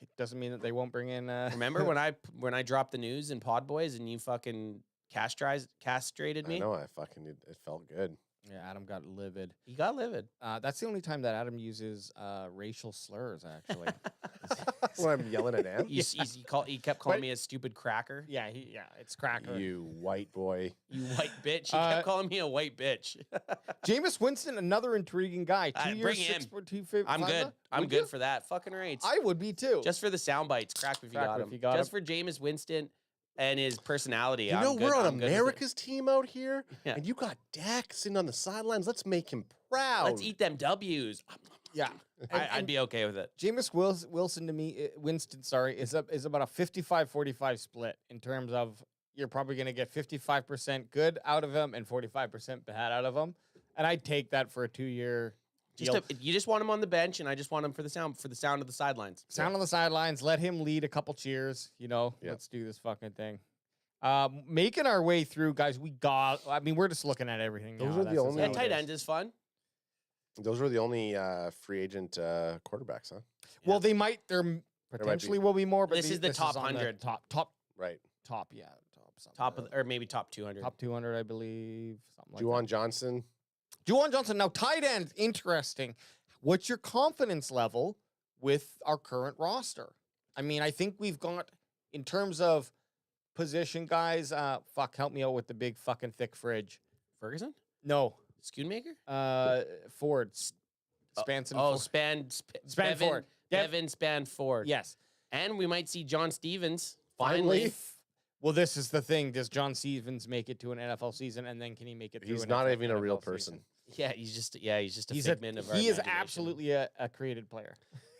it doesn't mean that they won't bring in. Remember when I dropped the news in Pod Boys and you fucking castrated me? I know. It felt good. Yeah, Adam got livid. He got livid. That's the only time that Adam uses racial slurs, actually. When I'm yelling at Ant, He kept calling me a stupid cracker. yeah, it's cracker. you white boy. You white bitch. He kept calling me a white bitch. Jameis Winston, another intriguing guy. 2 years, bring him. 6.25. I'm good. I'm Would good you? for that. Fucking rates. I would be too. Just for the sound bites. Crack if you Crack got if him. you got Just him. for Jameis Winston and his personality. You I'm know, good- we're on I'm good with it. America's team out here, Yeah. and you got Dak sitting on the sidelines. Let's make him proud. Let's eat them W's. yeah. I'd be okay with it. Jameis Wilson to me, Winston, sorry, is about a 55-45 split in terms of you're probably going to get 55% good out of him and 45% bad out of him. And I'd take that for a 2-year deal. You just want him on the bench, and I just want him for the sound of the sidelines. Sound on the sidelines, let him lead a couple cheers, Yeah. let's do this fucking thing. Making our way through, guys, we're just looking at everything Those now. are the That's just only- how That it tight is. end is fun. Those were the only free agent quarterbacks, huh? Well, there potentially will be more, but This is the top on 100. Top, Right. yeah. Something Top like of, or maybe top 200. that. Top 200, I believe. Something like Juwan Johnson. Juwan Johnson. Now, tight end, interesting. What's your confidence level with our current roster? I mean, I think we've got, in terms of position, guys. Fuck, help me out with the big fucking thick fridge. Ferguson? No. Schoonmaker? Ford. Spanson. Oh, Ford. Bevan, Ford. Yep. Bevan Spanford. Yes. And we might see John Stevens Finally. Well, this is the thing. Does John Stevens make it to an NFL season, and then can he make it through He's an not NFL even a real season? person. Yeah, he's just a figment of our He is imagination. absolutely a created player.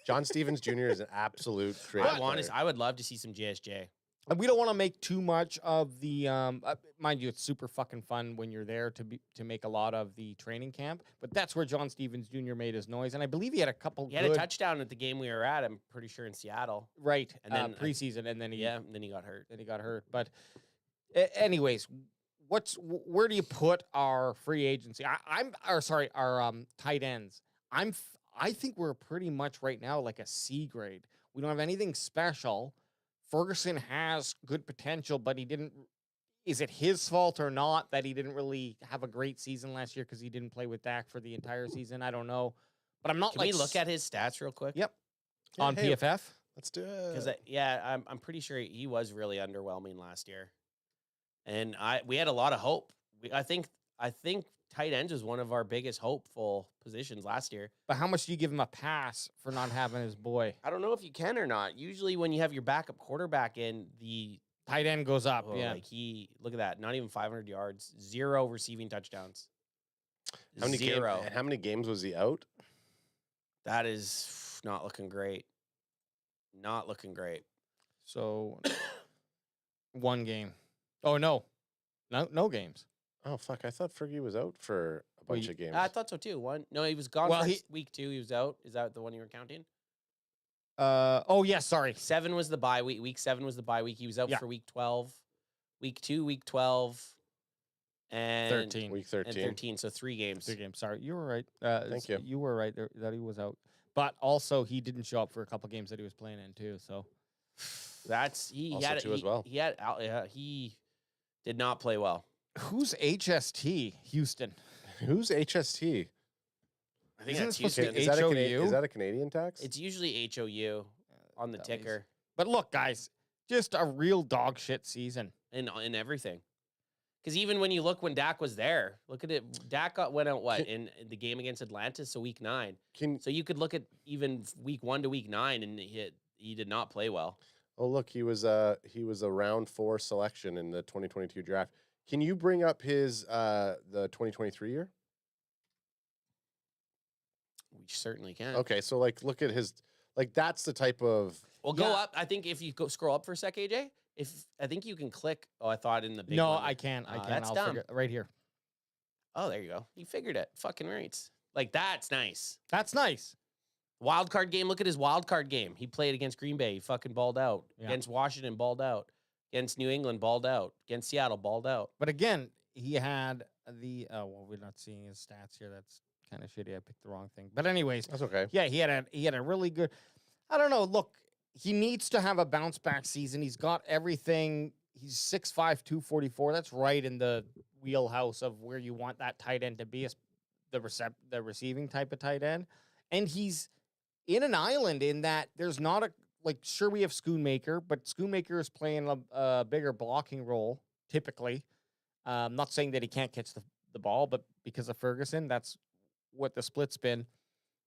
John Stevens Jr. is an absolute creative player. I would love to see some JSJ. And we don't want to make too much of the mind you, it's super fucking fun when you're there to make a lot of the training camp. But that's where John Stevens Jr. made his noise, and I believe he had a couple. He had a touchdown at the game we were at. I'm pretty sure in Seattle. Right, And then preseason, and then he got hurt. Then he got hurt. But anyways, where do you put our free agency? Our tight ends. I think we're pretty much right now like a C grade. We don't have anything special. Ferguson has good potential, but he didn't. Is it his fault or not that he didn't really have a great season last year because he didn't play with Dak for the entire season? I don't know, but I'm not. Can we look at his stats real quick? Yep. Yeah, On hey, PFF. Let's do it. Because I'm pretty sure he was really underwhelming last year, and we had a lot of hope. I think tight ends was one of our biggest hopeful positions last year. But how much do you give him a pass for not having his boy? I don't know if you can or not. Usually, when you have your backup quarterback in, the Tight end goes up. yeah, like look at that, not even 500 yards, 0 receiving touchdowns. How many 0. How many games was he out? That is not looking great. Not looking great. So, one game. Oh no games. Oh fuck! I thought Fergie was out for a bunch of games. I thought so too. No, he was gone. Well, for week 2. He was out. Is that the one you were counting? Oh yeah, sorry. 7 was the bye week. Week 7 was the bye week. He was out for week 12. Week 2, week 12, and 13. Week 13. And 13. So 3 games. 3 games. Sorry, you were right. Thank you. You were right there that he was out, but also he didn't show up for a couple games that he was playing in too. So That's he Also had too as well. He did not play well. who's HST Houston? Who's HST? I think Isn't that's it supposed to Houston. be Is that, HOU? is that a Canadian tax? It's usually HOU on the dummies. ticker But look, guys, just a real dog shit season. in everything. Because even when you look when Dak was there, look at it. Dak went out in the game against Atlanta, so week 9. So you could look at even week 1 to week 9, and he did not play well. Oh look, he was a round 4 selection in the 2022 draft. Can you bring up his the 2023 year? We certainly can. Okay, so like look at his that's the type of Well, go up. I think if you go scroll up for a sec, AJ. I think you can click. Oh, I thought in the big No, one. I can't. I can't. That's I'll dumb. figure right here. Oh, there you go. You figured it. Fucking right. Like that's nice. That's nice. Wild card game. Look at his wild card game. He played against Green Bay. He fucking balled out. Yeah. Against Washington, balled out. Against New England, balled out. Against Seattle, balled out. But again, he had the well, we're not seeing his stats here. That's kind of shitty. I picked the wrong thing. But anyways, that's okay. yeah, he had a really good. I don't know. Look, he needs to have a bounce back season. He's got everything. He's 6'5", 244. That's right in the wheelhouse of where you want that tight end to be, the receiving type of tight end. And he's in an island in that there's not a sure we have Schoonmaker, but Schoonmaker is playing a bigger blocking role typically. Not saying that he can't catch the ball, but because of Ferguson, that's what the split's been.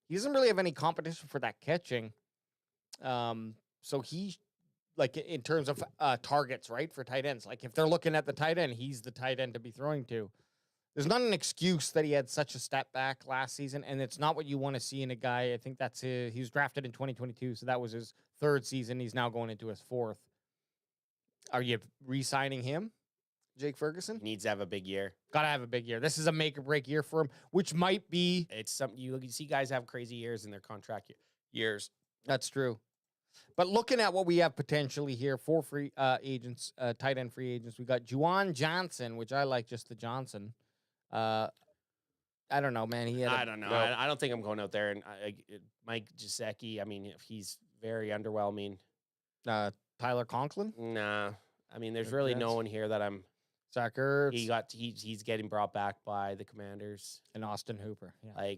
He doesn't really have any competition for that catching. So he, in terms of targets, right, for tight ends, if they're looking at the tight end, he's the tight end to be throwing to. There's not an excuse that he had such a step back last season, and it's not what you want to see in a guy. I think that's he was drafted in 2022, so that was his 3rd season. He's now going into his 4th. Are you re-signing him, Jake Ferguson? He needs to have a big year. Got to have a big year. This is a make or break year for him, which might be. It's something you see guys have crazy years in their contract years. That's true. But looking at what we have potentially here, 4 free agents, tight end free agents, we got Juwan Johnson, which I like just the Johnson. I don't know, man. I don't know. I don't think I'm going out there. And Mike Gesicki, I mean, if he's very underwhelming. Tyler Conklin? Nah. I mean, there's really no one here that I'm. Zach Ertz. He's getting brought back by the Commanders. And Austin Hooper. Yeah.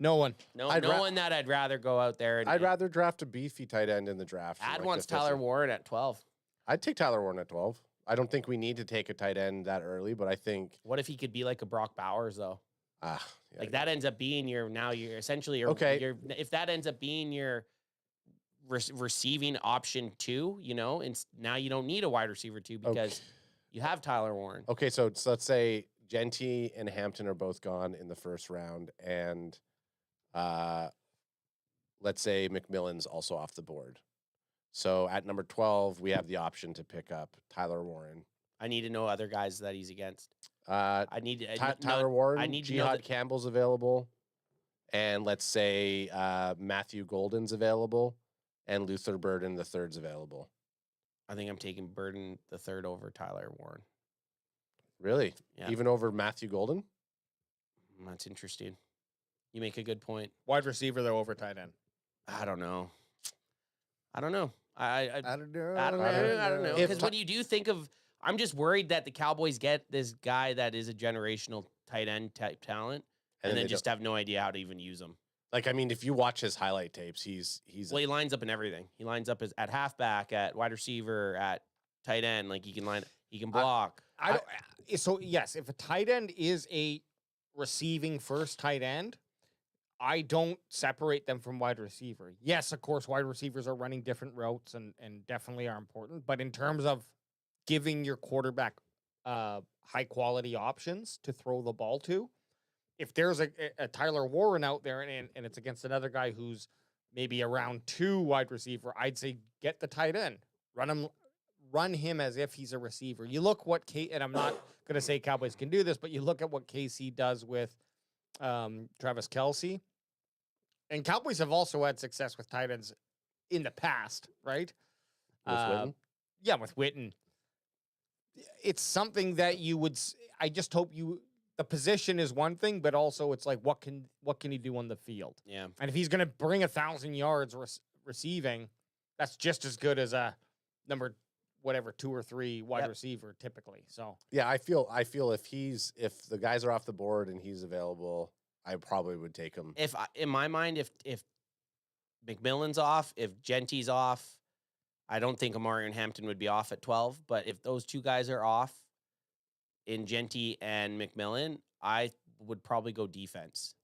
No one. No one that I'd rather go out there. I'd rather draft a beefy tight end in the draft. Ad wants Tyler Warren at 12. I'd take Tyler Warren at 12. I don't think we need to take a tight end that early, but I think What if he could be like a Brock Bowers though? yeah, Like that ends up being your essentially your Okay. Your, if that ends up being your receiving option 2, you know, and now you don't need a wide receiver 2 because you have Tyler Warren. Okay, so let's say Genty and Hampton are both gone in the first round, and let's say McMillan's also off the board. So at number 12, we have the option to pick up Tyler Warren. I need to know other guys that he's against. I need Tyler Warren. I need to know Jihad that, Campbell's available, and let's say Matthew Golden's available, and Luther Burden the third's available. I think I'm taking Burden the third over Tyler Warren. Really? Yeah. Even over Matthew Golden? That's interesting. You make a good point. Wide receiver, though, over tight end. I don't know. I don't know. I don't know. Because when you do think of, I'm just worried that the Cowboys get this guy that is a generational tight end type talent, and then just have no idea how to even use him. Like, I mean, if you watch his highlight tapes, he's well, he lines up in everything. He lines up at halfback, at wide receiver, at tight end. Like he can block. So yes, if a tight end is a receiving first tight end, I don't separate them from wide receiver. Yes, of course, wide receivers are running different routes and definitely are important. But in terms of giving your quarterback high quality options to throw the ball to, if there's a Tyler Warren out there and it's against another guy who's maybe a round 2 wide receiver, I'd say get the tight end, run him as if he's a receiver. You look what and I'm not going to say Cowboys can do this, but you look at what KC does with Travis Kelce. And Cowboys have also had success with tight ends in the past, right? With Witten? Yeah, with Witten. It's something that you would. I just hope you. The position is one thing, but also it's like what can he do on the field? Yeah. And if he's going to bring 1,000 yards receiving, that's just as good as a number 2 or 3 wide receiver typically. So yeah, I feel if the guys are off the board and he's available, I probably would take him. In my mind, if McMillan's off, if Genty's off, I don't think Amari and Hampton would be off at 12. But if those 2 guys are off in Genty and McMillan, I would probably go defense.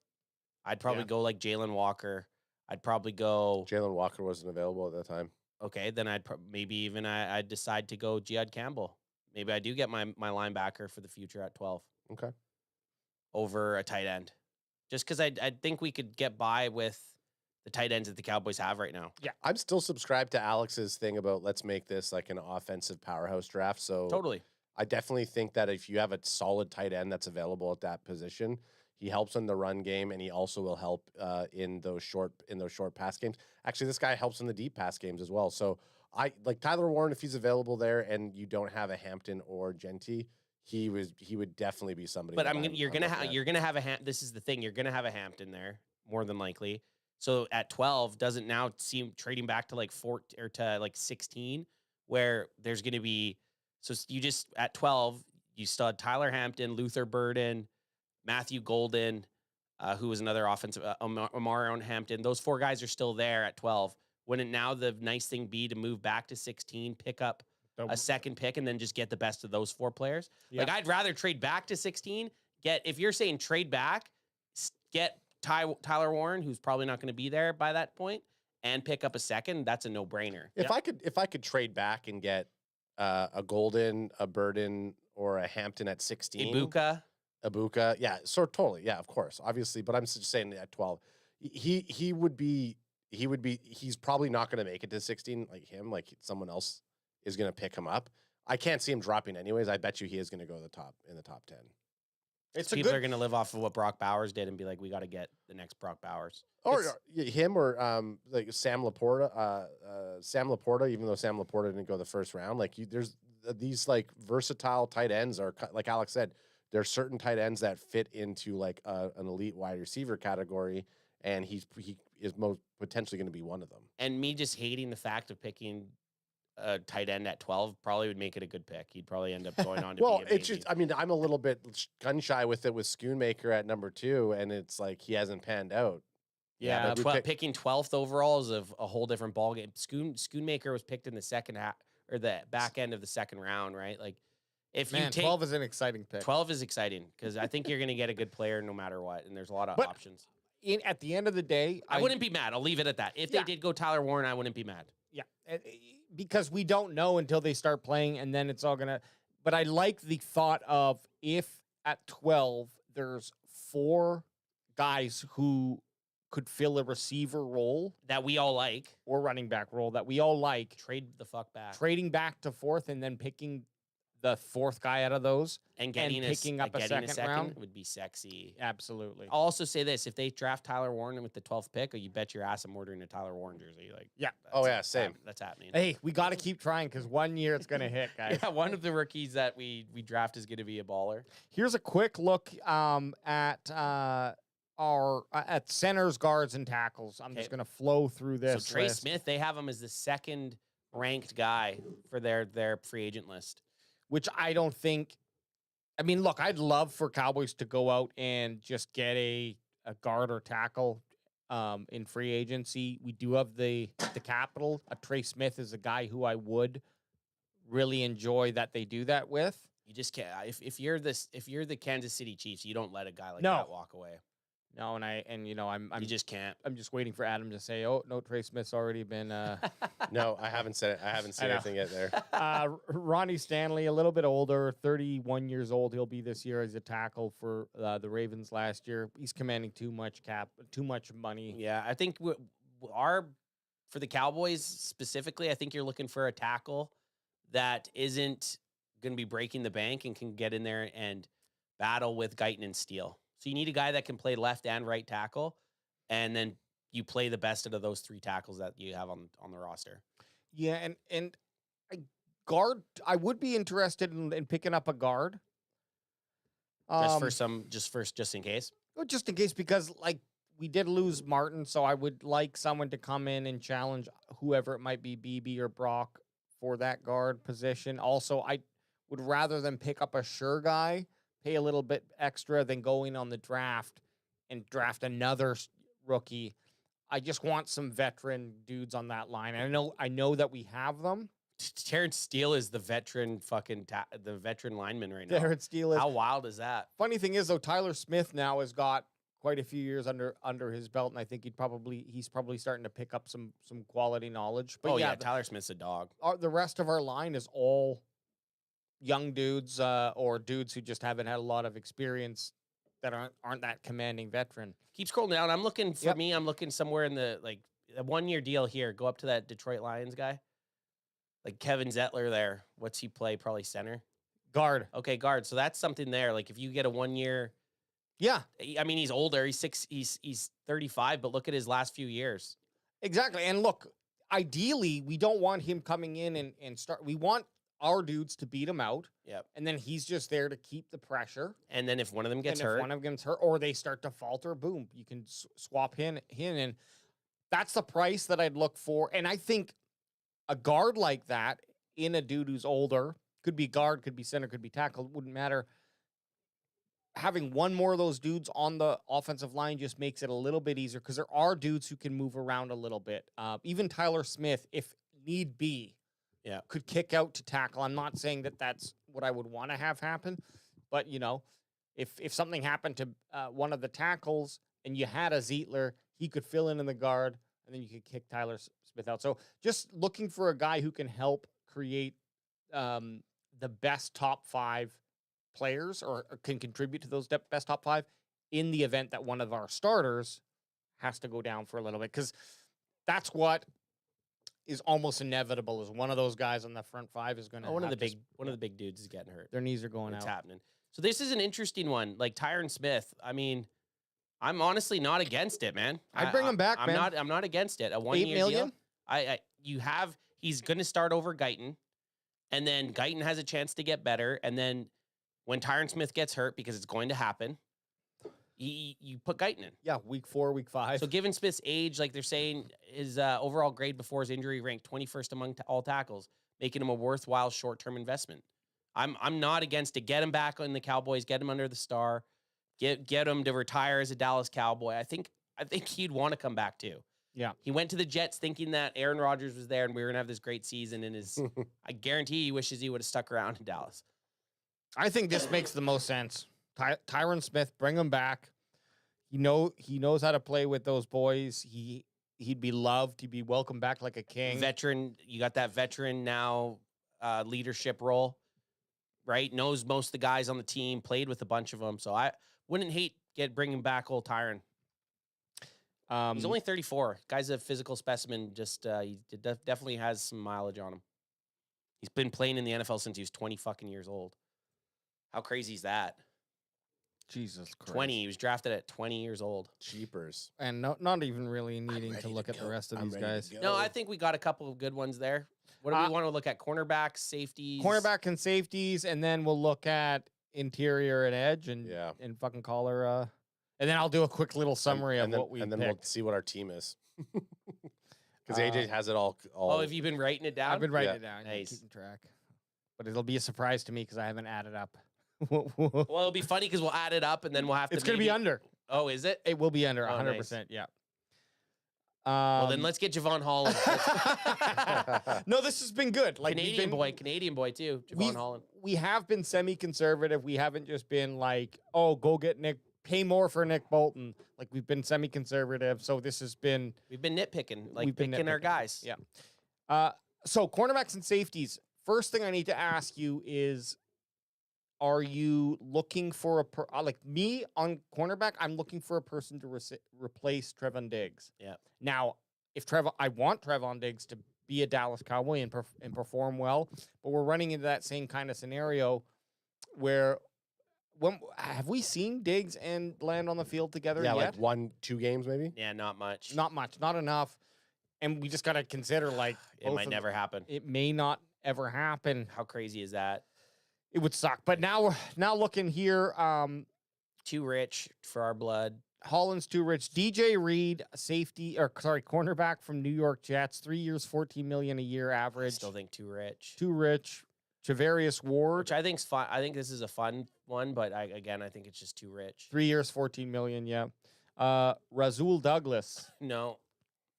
I'd probably go like Jalen Walker. I'd probably go. Jalen Walker wasn't available at that time. Okay, then I'd decide to go Jihad Campbell. Maybe I do get my linebacker for the future at 12. Okay. Over a tight end. Just because I think we could get by with the tight ends that the Cowboys have right now. Yeah. I'm still subscribed to Alex's thing about let's make this like an offensive powerhouse draft. So Totally. I definitely think that if you have a solid tight end that's available at that position, he helps in the run game, and he also will help in those short pass games. Actually, this guy helps in the deep pass games as well. So I like Tyler Warren if he's available there, and you don't have a Hampton or Genty, he would definitely be somebody. But you're gonna have this is the thing, you're gonna have a Hampton there more than likely. So at 12 doesn't now seem trading back to like 14 or to like 16, where there's gonna be. So you just at 12, you still had Tyler Hampton, Luther Burden, Matthew Golden, who was another offensive, Amari Hampton. Those 4 guys are still there at 12. Wouldn't now the nice thing be to move back to 16, pick up a second pick, and then just get the best of those 4 players? Yeah. Like I'd rather trade back to 16. If you're saying trade back, get Tyler Warren, who's probably not going to be there by that point, and pick up a second. That's a no-brainer. If I could trade back and get a Golden, a Burden, or a Hampton at 16. Ibuka, yeah, so totally, yeah, of course, obviously, but I'm just saying at 12, he's probably not going to make it to 16 like him, like someone else is going to pick him up. I can't see him dropping anyways. I bet you he is going to go in the top 10. People are going to live off of what Brock Bowers did and be like, we got to get the next Brock Bowers. Or him or like Sam Laporta. Even though Sam Laporta didn't go the first round, like there's these like versatile tight ends are like Alex said. There are certain tight ends that fit into like an elite wide receiver category, and he is most potentially going to be one of them. And me just hating the fact of picking a tight end at 12 probably would make it a good pick. He'd probably end up going on to well, be amazing. it's just, I mean, I'm a little bit gun shy with it with Schoonmaker at number 2, and it's like he hasn't panned out. Yeah, picking 12th overall is a whole different ballgame. Schoonmaker was picked in the or the back end of the second round, right? Like, if Man, you take 12 is an exciting pick. 12 is exciting because I think you're going to get a good player no matter what, and there's a lot of But options. At the end of the day, I wouldn't be mad. I'll leave it at that. If they did go Tyler Warren, I wouldn't be mad. Yeah, because we don't know until they start playing, and then it's all gonna. But I like the thought of if at 12 there's 4 guys who could fill a receiver role That we all like. or running back role that we all like, Trade the fuck back. trading back to 4th and then picking the 4th guy out of those and getting picking up a getting second round would be sexy. Absolutely. I'll also say this: if they draft Tyler Warren with the 12th pick, you bet your ass I'm ordering a Tyler Warren jersey. Like, Yeah. Oh, yeah, same. That's happening. Hey, we got to keep trying because one year it's going to hit, guys. Yeah, one of the rookies that we draft is going to be a baller. Here's a quick look at our at centers, guards, and tackles. I'm just Okay. going to flow through this. So Trey list. Smith, they have him as the 2nd ranked guy for their free agent list. Which I don't think. I mean, look, I'd love for Cowboys to go out and just get a guard or tackle in free agency. We do have the capital. Trey Smith is a guy who I would really enjoy that they do that with. You just can't. If you're the Kansas City Chiefs, you don't let a guy like No. that walk away. No, I'm You just can't. I'm just waiting for Adam to say, "Oh no, Trey Smith's already been." No, I haven't said it. I haven't seen I know. anything yet there. Ronnie Stanley, a little bit older, 31 years old. He'll be this year as a tackle for the Ravens last year. He's commanding too much money. Yeah, I think for the Cowboys specifically, I think you're looking for a tackle that isn't going to be breaking the bank and can get in there and battle with Guyton and Steele. So you need a guy that can play left and right tackle, and then you play the best out of those 3 tackles that you have on the roster. Yeah, and a guard, I would be interested in picking up a guard. Just in case. Just in case, because like we did lose Martin, so I would like someone to come in and challenge whoever it might be, BB or Brock, for that guard position. Also, I would rather than pick up a sure guy, pay a little bit extra than going on the draft and draft another rookie. I just want some veteran dudes on that line. I know that we have them. Terrence Steele is the veteran the veteran lineman right now. Terrence Steele is. How wild is that? Funny thing is, though, Tyler Smith now has got quite a few years under his belt, and I think he's probably starting to pick up some quality knowledge. But yeah, Tyler Smith's a dog. The rest of our line is all young dudes or dudes who just haven't had a lot of experience that aren't that commanding veteran. Keep scrolling down. I'm looking for me. I'm looking somewhere in the a 1-year deal here. Go up to that Detroit Lions guy, like Kevin Zettler. There, what's he play? Probably center, guard. Okay, guard. So that's something there. Like if you get a 1-year, yeah. I mean he's older. He's 35, but look at his last few years. Exactly. And look, ideally, we don't want him coming in and start. We want our dudes to beat him out. Yep. And then he's just there to keep the pressure. And then if one of them gets and hurt, if one of them gets hurt, or they start to falter, boom, you can swap him in. And that's the price that I'd look for. And I think a guard like that in a dude who's older, could be guard, could be center, could be tackle, wouldn't matter. Having one more of those dudes on the offensive line just makes it a little bit easier because there are dudes who can move around a little bit. Even Tyler Smith, if need be, could kick out to tackle. I'm not saying that that's what I would want to have happen, but if something happened to one of the tackles and you had a Zeitler, he could fill in the guard, and then you could kick Tyler Smith out. So just looking for a guy who can help create the best top 5 players or can contribute to those best top 5 in the event that one of our starters has to go down for a little bit, because that's what is almost inevitable. Is one of those guys on the front 5 is going to one of the big dudes is getting hurt. Their knees are going out. It's happening. So this is an interesting one. Like Tyron Smith. I mean, I'm honestly not against it, man. I'd bring him back, man. I'm not against it. A 1-year $8 million? deal. He's going to start over Guyton, and then Guyton has a chance to get better, and then when Tyron Smith gets hurt, because it's going to happen, you put Guyton in. Yeah, week 4, week 5. So given Smith's age, like they're saying, his overall grade before his injury ranked 21st among all tackles, making him a worthwhile short-term investment. I'm not against it. Get him back on the Cowboys. Get him under the star. Get him to retire as a Dallas Cowboy. I think he'd want to come back too. Yeah. He went to the Jets thinking that Aaron Rodgers was there and we were going to have this great season. And I guarantee he wishes he would have stuck around in Dallas. I think this makes the most sense. Tyron Smith, bring him back. He knows how to play with those boys. He'd be loved. He'd be welcomed back like a king. Veteran, you got that veteran now leadership role, right? Knows most of the guys on the team, played with a bunch of them. So I wouldn't hate bringing back old Tyron. He's only 34. Guy's a physical specimen. Just he definitely has some mileage on him. He's been playing in the NFL since he was 20 fucking years old. How crazy is that? Jesus Christ. 20. He was drafted at 20 years old. Cheapers. And not even really needing to look at the rest of these guys. No, I think we got a couple of good ones there. What do we want to look at? Cornerbacks, safeties? Cornerback and safeties, and then we'll look at interior and edge and fucking collar. And then I'll do a quick little summary of what we and then picked. we'll see what our team is. Because AJ has it all. Oh, have you been writing it down? I've been writing it down. Nice. Keeping track. But it'll be a surprise to me because I haven't added up. Well, it'll be funny because we'll add it up and then we'll have to. It's going to be under. Oh, is it? It will be under 100%. Nice. Yeah. Well, then let's get Javon Holland. No, this has been good. Like Canadian boy too. Javon Holland. We have been semi-conservative. We haven't just been like, oh, go get Nick, pay more for Nick Bolton. Like we've been semi-conservative. So this has been. We've been nitpicking, like picking our guys. Yeah. So cornerbacks and safeties. First thing I need to ask you is, are you looking for like me on cornerback? I'm looking for a person to replace Trevon Diggs. Yeah. Now, I want Trevon Diggs to be a Dallas Cowboy and perform well, but we're running into that same kind of scenario where have we seen Diggs and land on the field together yet? Like 1-2 games maybe. Yeah, not much. Not much, not enough. And we just got to consider like it might never happen. It may not ever happen. How crazy is that? It would suck. But now looking here, too rich for our blood. Holland's too rich. DJ Reed, cornerback from New York Jets, 3 years, $14 million a year average. I still think too rich. Too rich. Javarius Ward, which I think's fun. I think this is a fun one, but I think it's just too rich. 3 years, $14 million. Yeah. Rasul Douglas. No,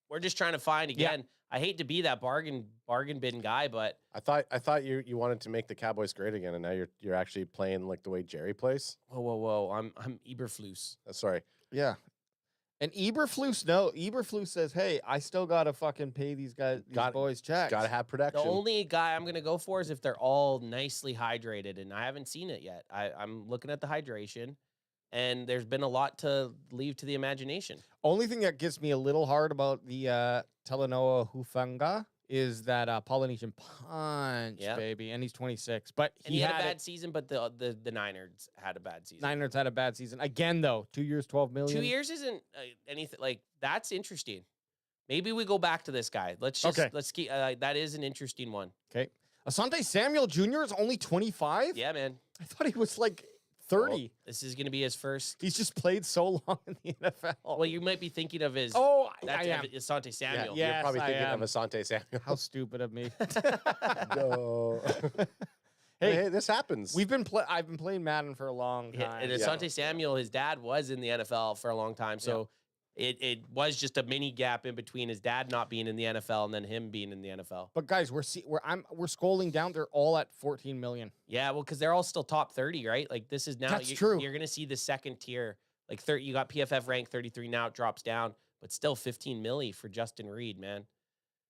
we're just trying to find again. Yeah. I hate to be that bargain bin guy, but I thought you wanted to make the Cowboys great again, and now you're actually playing like the way Jerry plays. Whoa! I'm Eberflus. Sorry. Yeah. And Eberflus says, "Hey, I still gotta fucking pay these boys checks. Gotta have protection." The only guy I'm gonna go for is if they're all nicely hydrated, and I haven't seen it yet. I'm looking at the hydration. And there's been a lot to leave to the imagination. Only thing that gets me a little hard about the Talanoa Hufanga is that Polynesian punch, baby. And he's 26. But he had a bad season, but the Niners had a bad season. Niners had a bad season. Again, though, 2 years, $12 million. 2 years isn't anything. Like, that's interesting. Maybe we go back to this guy. Let's keep, that is an interesting one. Okay. Asante Samuel Jr. is only 25? Yeah, man. I thought he was like 30. Well, this is going to be his first. He's just played so long in the NFL. Well, you might be thinking of his. Oh, that's Asante Samuel. Yeah, you're probably thinking of Asante Samuel. How stupid of me. No. Hey, this happens. I've been playing Madden for a long time. And Asante Samuel, his dad was in the NFL for a long time, so it was just a mini gap in between his dad not being in the NFL and then him being in the NFL. But guys, we're scrolling down. They're all at 14 million. Yeah, well, because they're all still top 30, right? Like this is now. That's true. You're gonna see the second tier, like 30. You got PFF rank 33 now. It drops down, but still 15 milli for Justin Reed, man.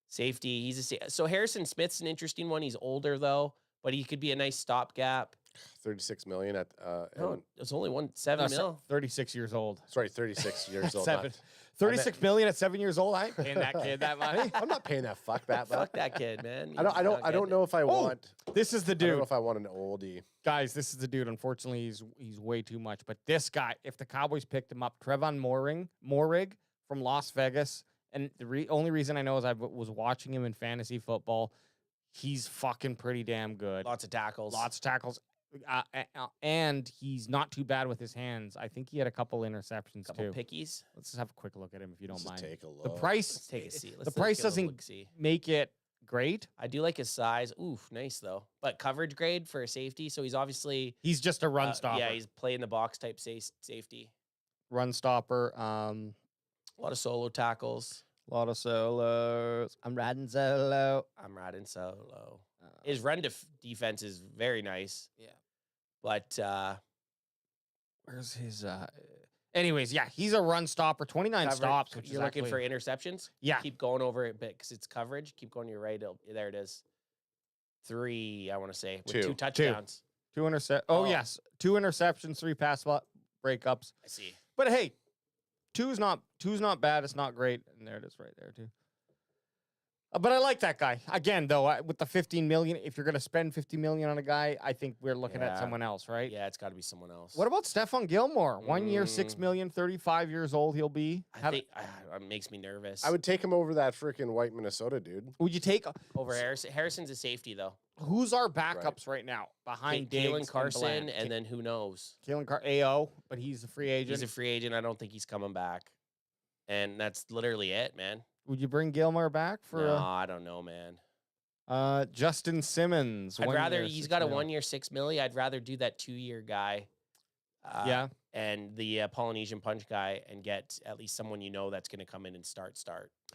Safety. So Harrison Smith's an interesting one. He's older though, but he could be a nice stopgap. 36 million at it's only 7 mil. 36 years old. Sorry, 36 years old. 36 million at 7 years old. I ain't paying that kid that money. I'm not paying that. Fuck that. Fuck that kid, man. I don't know if I want. This is the dude. I don't know if I want an oldie. Guys, this is the dude. Unfortunately, he's way too much. But this guy, if the Cowboys picked him up, Trevon Moehrig from Las Vegas, and the only reason I know is I was watching him in fantasy football. He's fucking pretty damn good. Lots of tackles. And he's not too bad with his hands. I think he had a couple interceptions too. Pickies. Let's just have a quick look at him if you don't mind. Take a look. The price. Let's take a seat. The price doesn't make it great. I do like his size. Oof, nice though. But coverage grade for a safety. So he's just a run stopper. Yeah, he's play in the box type safety. Run stopper. A lot of solo tackles. A lot of solos. I'm riding solo. I'm riding solo. His run defense is very nice. Yeah. But Where's his anyways, yeah, he's a run stopper, 29 stops, which you're is looking for actually, interceptions? yeah. Keep going over it a bit because it's coverage. Keep going to your right. There it is. 3, I want to say, with 2 touchdowns. 2 intercept. Oh, yes. 2 interceptions, 3 pass breakups. I see. But hey, two's not bad. It's not great. And there it is right there too. But I like that guy. Again, though, with the 15 million, if you're going to spend 50 million on a guy, I think we're looking at someone else, right? Yeah, it's got to be someone else. What about Stephon Gilmore? 1 year, 6 million, 35 years old he'll be. I think it makes me nervous. I would take him over that freaking white Minnesota dude. Would you take over Harrison? Harrison's a safety, though. Who's our backups right now behind Kalen Carson, and then who knows? Kalen AO, but he's a free agent. He's a free agent. I don't think he's coming back. And that's literally it, man. Would you bring Gilmore back for? No, I don't know, man. Justin Simmons. I'd rather he's got a 1 year, 6 million. I'd rather do that 2 year guy. Yeah. And the Polynesian punch guy, and get at least someone that's going to come in and start.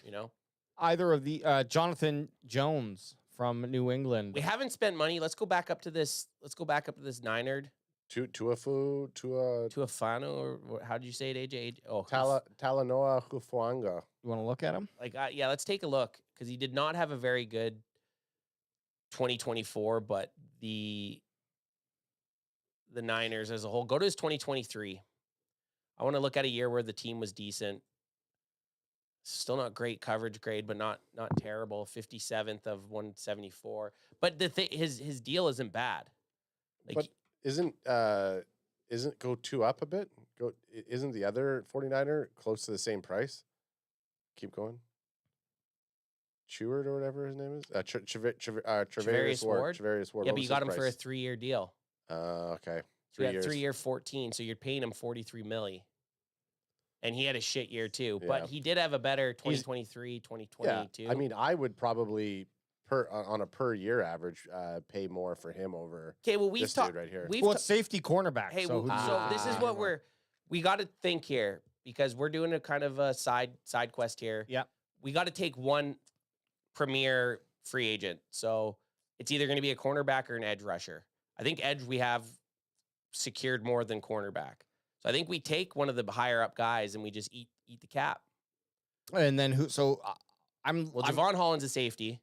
You know. Either of the Jonathan Jones from New England. We haven't spent money. Let's go back up to this. Ninerd. Tuafano, or how did you say it, AJ? Oh, Talanoa Hufuanga. You want to look at him? Yeah, let's take a look, because he did not have a very good 2024, but the Niners as a whole. Go to his 2023. I want to look at a year where the team was decent. Still not great coverage grade, but not terrible. 57th of 174. But the thing, his deal isn't bad. But isn't go 2 up a bit? Isn't the other 49er close to the same price? Keep going. Cheward or whatever his name is. Travarius Ward. Travarius Ward. Yeah, but you got him for a 3-year deal. Okay. So you got 3 year 14, so you're paying him 43 milli. And he had a shit year too, but he did have a better 2023, 2022. Yeah, I mean, I would probably on a per year average pay more for him over. Okay, well we've talked right here. Well, it's safety cornerback. Hey, so this is what we got to think here, because we're doing a kind of a side quest here. Yeah, we got to take one premier free agent. So it's either going to be a cornerback or an edge rusher. I think edge we have secured more than cornerback. So I think we take one of the higher up guys and we just eat the cap. And then who? So Javon Holland's a safety.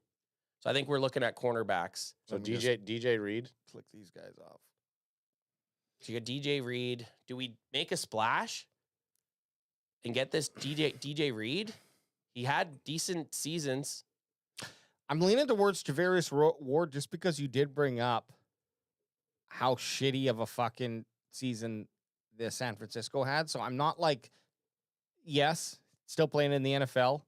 So I think we're looking at cornerbacks. So DJ Reed. Click these guys off. So you got DJ Reed. Do we make a splash and get this DJ Reed? He had decent seasons. I'm leaning towards Travarius Ward just because you did bring up how shitty of a fucking season the San Francisco had. So I'm not like, yes, still playing in the NFL,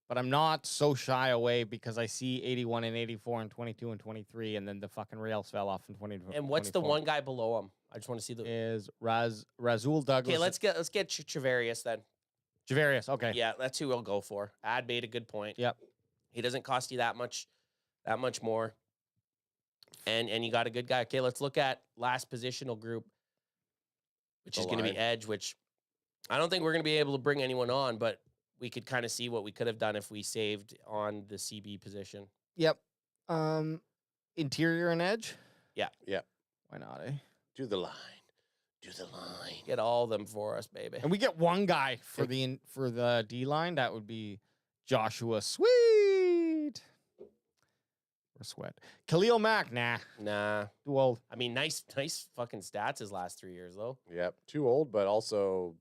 but I'm not so shy away because I see 81 and 84 and 22 and 23, and then the fucking rails fell off in 20. And what's the one guy below him? I just want to see is Razul Douglas. Okay, let's get Travarius then. Javarius, okay. Yeah, that's who we'll go for. Ad made a good point. Yep. He doesn't cost you that much more. And you got a good guy. Okay, let's look at last positional group, which is going to be edge, which I don't think we're going to be able to bring anyone on, but we could kind of see what we could have done if we saved on the CB position. Yep. Interior and edge? Yeah. Yeah. Why not, eh? Do the line. Get all of them for us, baby. And we get one guy for the D line. That would be Joshua Sweet. Or Sweat. Khalil Mack, nah. Too old. I mean, nice fucking stats his last 3 years, though. Yep. Too old, but also.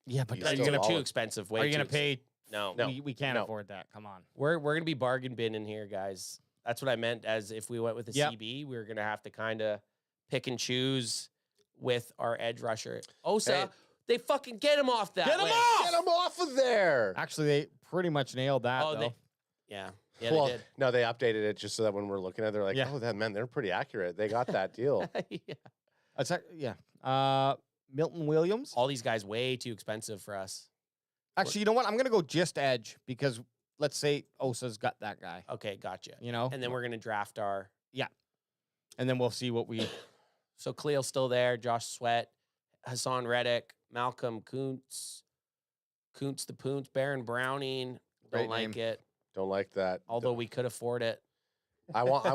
Yeah, but you're going to too expensive. Are you going to pay? No. We can't afford that. Come on. We're going to be bargain binning here, guys. That's what I meant, as if we went with a CB, we were going to have to kind of pick and choose with our edge rusher. Osa, they fucking get him off that. Get him off! Get him off of there! Actually, they pretty much nailed that, though. Yeah, well, they did. No, they updated it just so that when we're looking at it, they're like, oh, that man, they're pretty accurate. They got that deal. Milton Williams. All these guys way too expensive for us. Actually, you know what? I'm going to go just edge because let's say Osa's got that guy. Okay, gotcha. You know? And then we're going to draft our... Yeah. And then we'll see what we... So Khalil's still there, Josh Sweat, Hassan Reddick, Malcolm Kuntz the Poons, Baron Browning, Don't Great like name. it. Don't like that. Although we could afford it. I want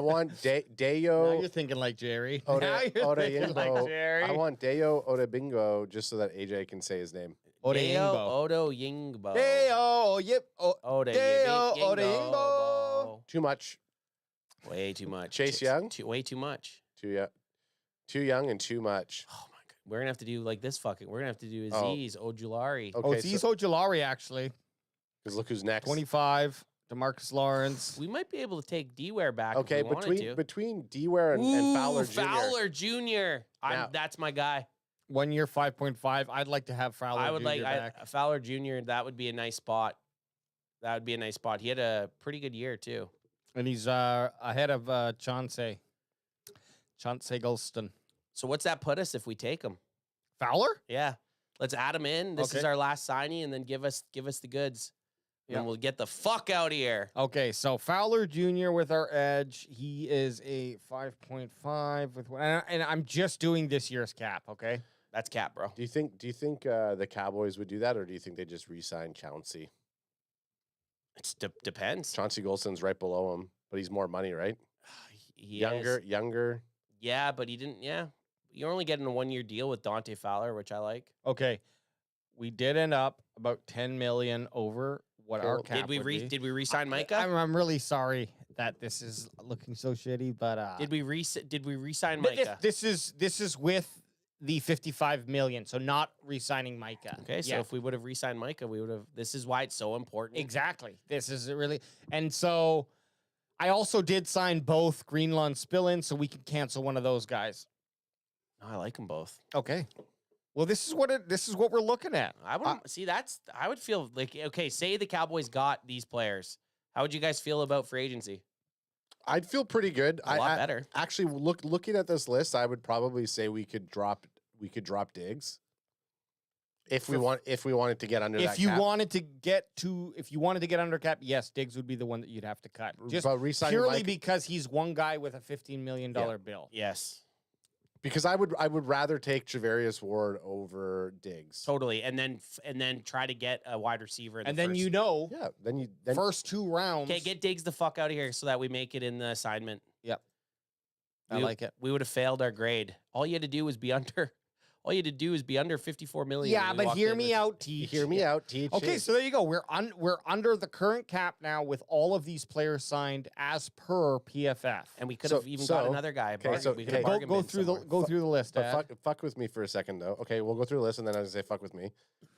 Now Deo you're thinking like Jerry. Ode, Now you're Ode thinking like Yingbo. Jerry. I want Deo Odebingo just so that AJ can say his name. Ode Deo Yingbo. Odo Yingbo. Deo, yep. Ode Deo Yingbo. Yingbo. Too much. Way too much. Chase Young? Way too much. Too young and too much. Oh my god. We're gonna have to do like this fucking. We're gonna have to do Oh. Aziz Ojulari. Okay, It's Iso Jalari, actually. because look who's next. 25. DeMarcus Lawrence. We might be able to take D-Ware back. Okay, if we wanted to. between D-Ware and Fowler Jr. Fowler Jr. Now- That's my guy. 1 year, 5.5. I'd like to have Fowler I would Jr. like back. Fowler Jr. That would be a nice spot. That would be a nice spot. He had a pretty good year too. And he's ahead of Chauncey Golston. So what's that put us if we take him? Fowler? Yeah, let's add him in. This is Okay. our last signing, and then give us the goods. Yeah. And we'll get the fuck out of here. Okay, so Fowler Jr. with our edge. He is a 5.5 with one. And I'm just doing this year's cap, okay? That's cap, bro. Do you think the Cowboys would do that, or do you think they just re-sign Chauncey? It depends. Chauncey Golson's right below him, but he's more money, right? He Younger, is. younger. Yeah, but he didn't. Yeah, you're only getting a 1 year deal with Dante Fowler, which I like. Okay. We did end up about 10 million over what our Cool. cap Did we would be. did we re-sign Micah? I'm really sorry that this is looking so shitty, but Did we re-sign Th- Micah? This is with the 55 million, so not re-signing Micah. Okay, so Yeah, if we would have re-signed Micah, we would have. This is why it's so important. exactly. This is really, and so I also did sign both Greenlaw and Spillin, so we can cancel one of those guys. I like them both. Okay. Well, this is what we're looking at. I would see that's. I would feel like okay. Say the Cowboys got these players. How would you guys feel about free agency? I'd feel pretty good. A lot better. Actually, looking at this list, I would probably say we could drop Diggs if we wanted to get under that If you cap. wanted to get under cap, yes, Diggs would be the one that you'd have to cut. Just But re-signing purely Micah- because he's one guy with a $15 million bill. Yes, Because I would rather take Javarius Ward over Diggs. totally. And then try to get a wide receiver. In And the then first. Yeah, then first 2 rounds. Okay, get Diggs the fuck out of here so that we make it in the assignment. Yep. I We- like it. We would have failed our grade. All you had to do was be under. All you had to do is be under 54 million. Yeah, when we but walked hear in me this- out, Teach. hear me out, teach. Okay, so there you go. We're under the current cap now with all of these players signed as per PFF. And we could So- have even got so- another guy. okay, so- We could have okay. bargained go bin through somewhere. the list. But Dad. fuck with me for a second, though. Okay, we'll go through the list, and then I was gonna say fuck with me.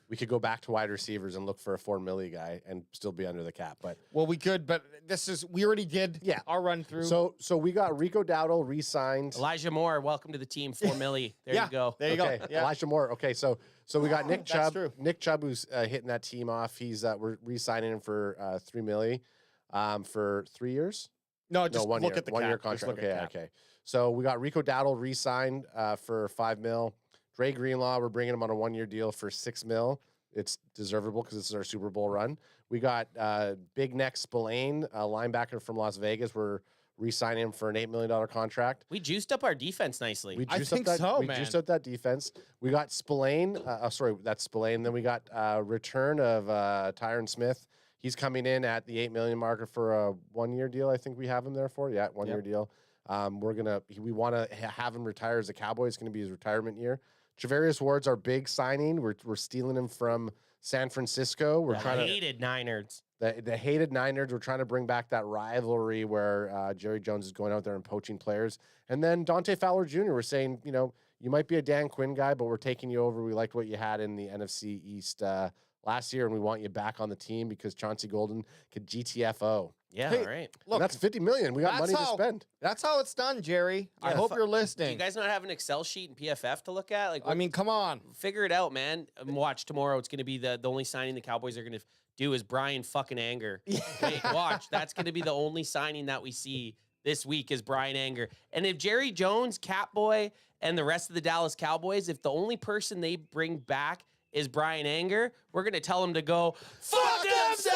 We could go back to wide receivers and look for a $4 million guy and still be under the cap. But Well, we could, but we already did. Yeah. our run through. so we got Rico Dowdle re-signed. Elijah Moore, welcome to the team. 4 milli. There Yeah, you go. there you Okay, go. Yeah. Elijah Moore. Okay, so we got Nick That's Chubb. true. Nick Chubb, who's hitting that team off. He's we're re-signing him for $3 million for 3 years. No, just no, 1 look year. at the 1 year cap. Just contract. look at Okay, cap. okay. So we got Rico Dowdle re-signed for $5 million. Dre Greenlaw, we're bringing him on a 1 year deal for $6 million. It's deservable because this is our Super Bowl run. We got Big Neck Spillane, a linebacker from Las Vegas. We're re-signing him for an $8 million contract. We juiced up our defense nicely. We I juiced think up that, so, we man. juiced up that defense. We got Spillane. Sorry, that's Spillane. Then we got return of Tyron Smith. He's coming in at the $8 million marker for a 1 year deal. I think we have him there for 1 year deal. We want to have him retire as a Cowboy. It's going to be his retirement year. Javarius Ward's our big signing. We're stealing him from San Francisco. We're The trying to hated Niners. the hated Niners. We're trying to bring back that rivalry where Jerry Jones is going out there and poaching players. And then Dante Fowler Jr. We're saying, you might be a Dan Quinn guy, but we're taking you over. We liked what you had in the NFC East last year, and we want you back on the team because Chauncey Golden could GTFO. Yeah, Hey, all right. And that's $50 million. We got money to spend. That's how it's done, Jerry. I Yeah, hope fu- you're Do listening. you guys not have an Excel sheet and PFF to look at? Like, I mean, come on. figure it out, man. Watch tomorrow. It's going to be the only signing the Cowboys are going to do is Brian fucking Anger. Wait, watch. That's going to be the only signing that we see this week is Brian Anger. And if Jerry Jones, Catboy, and the rest of the Dallas Cowboys, if the only person they bring back is Brian Anger, we're going to tell them to go fuck themselves.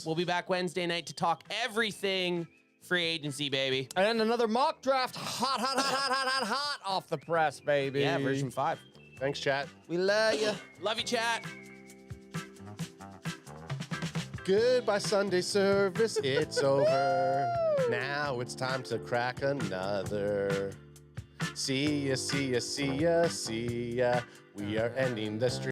We'll be back Wednesday night to talk everything free agency, baby. And another mock draft, hot off the press, baby. Yeah, version 5. Thanks, chat. We love you. Love you, chat. Goodbye, Sunday service. It's over. Now it's time to crack another. See ya, see ya, see ya, see ya. We are ending the stream.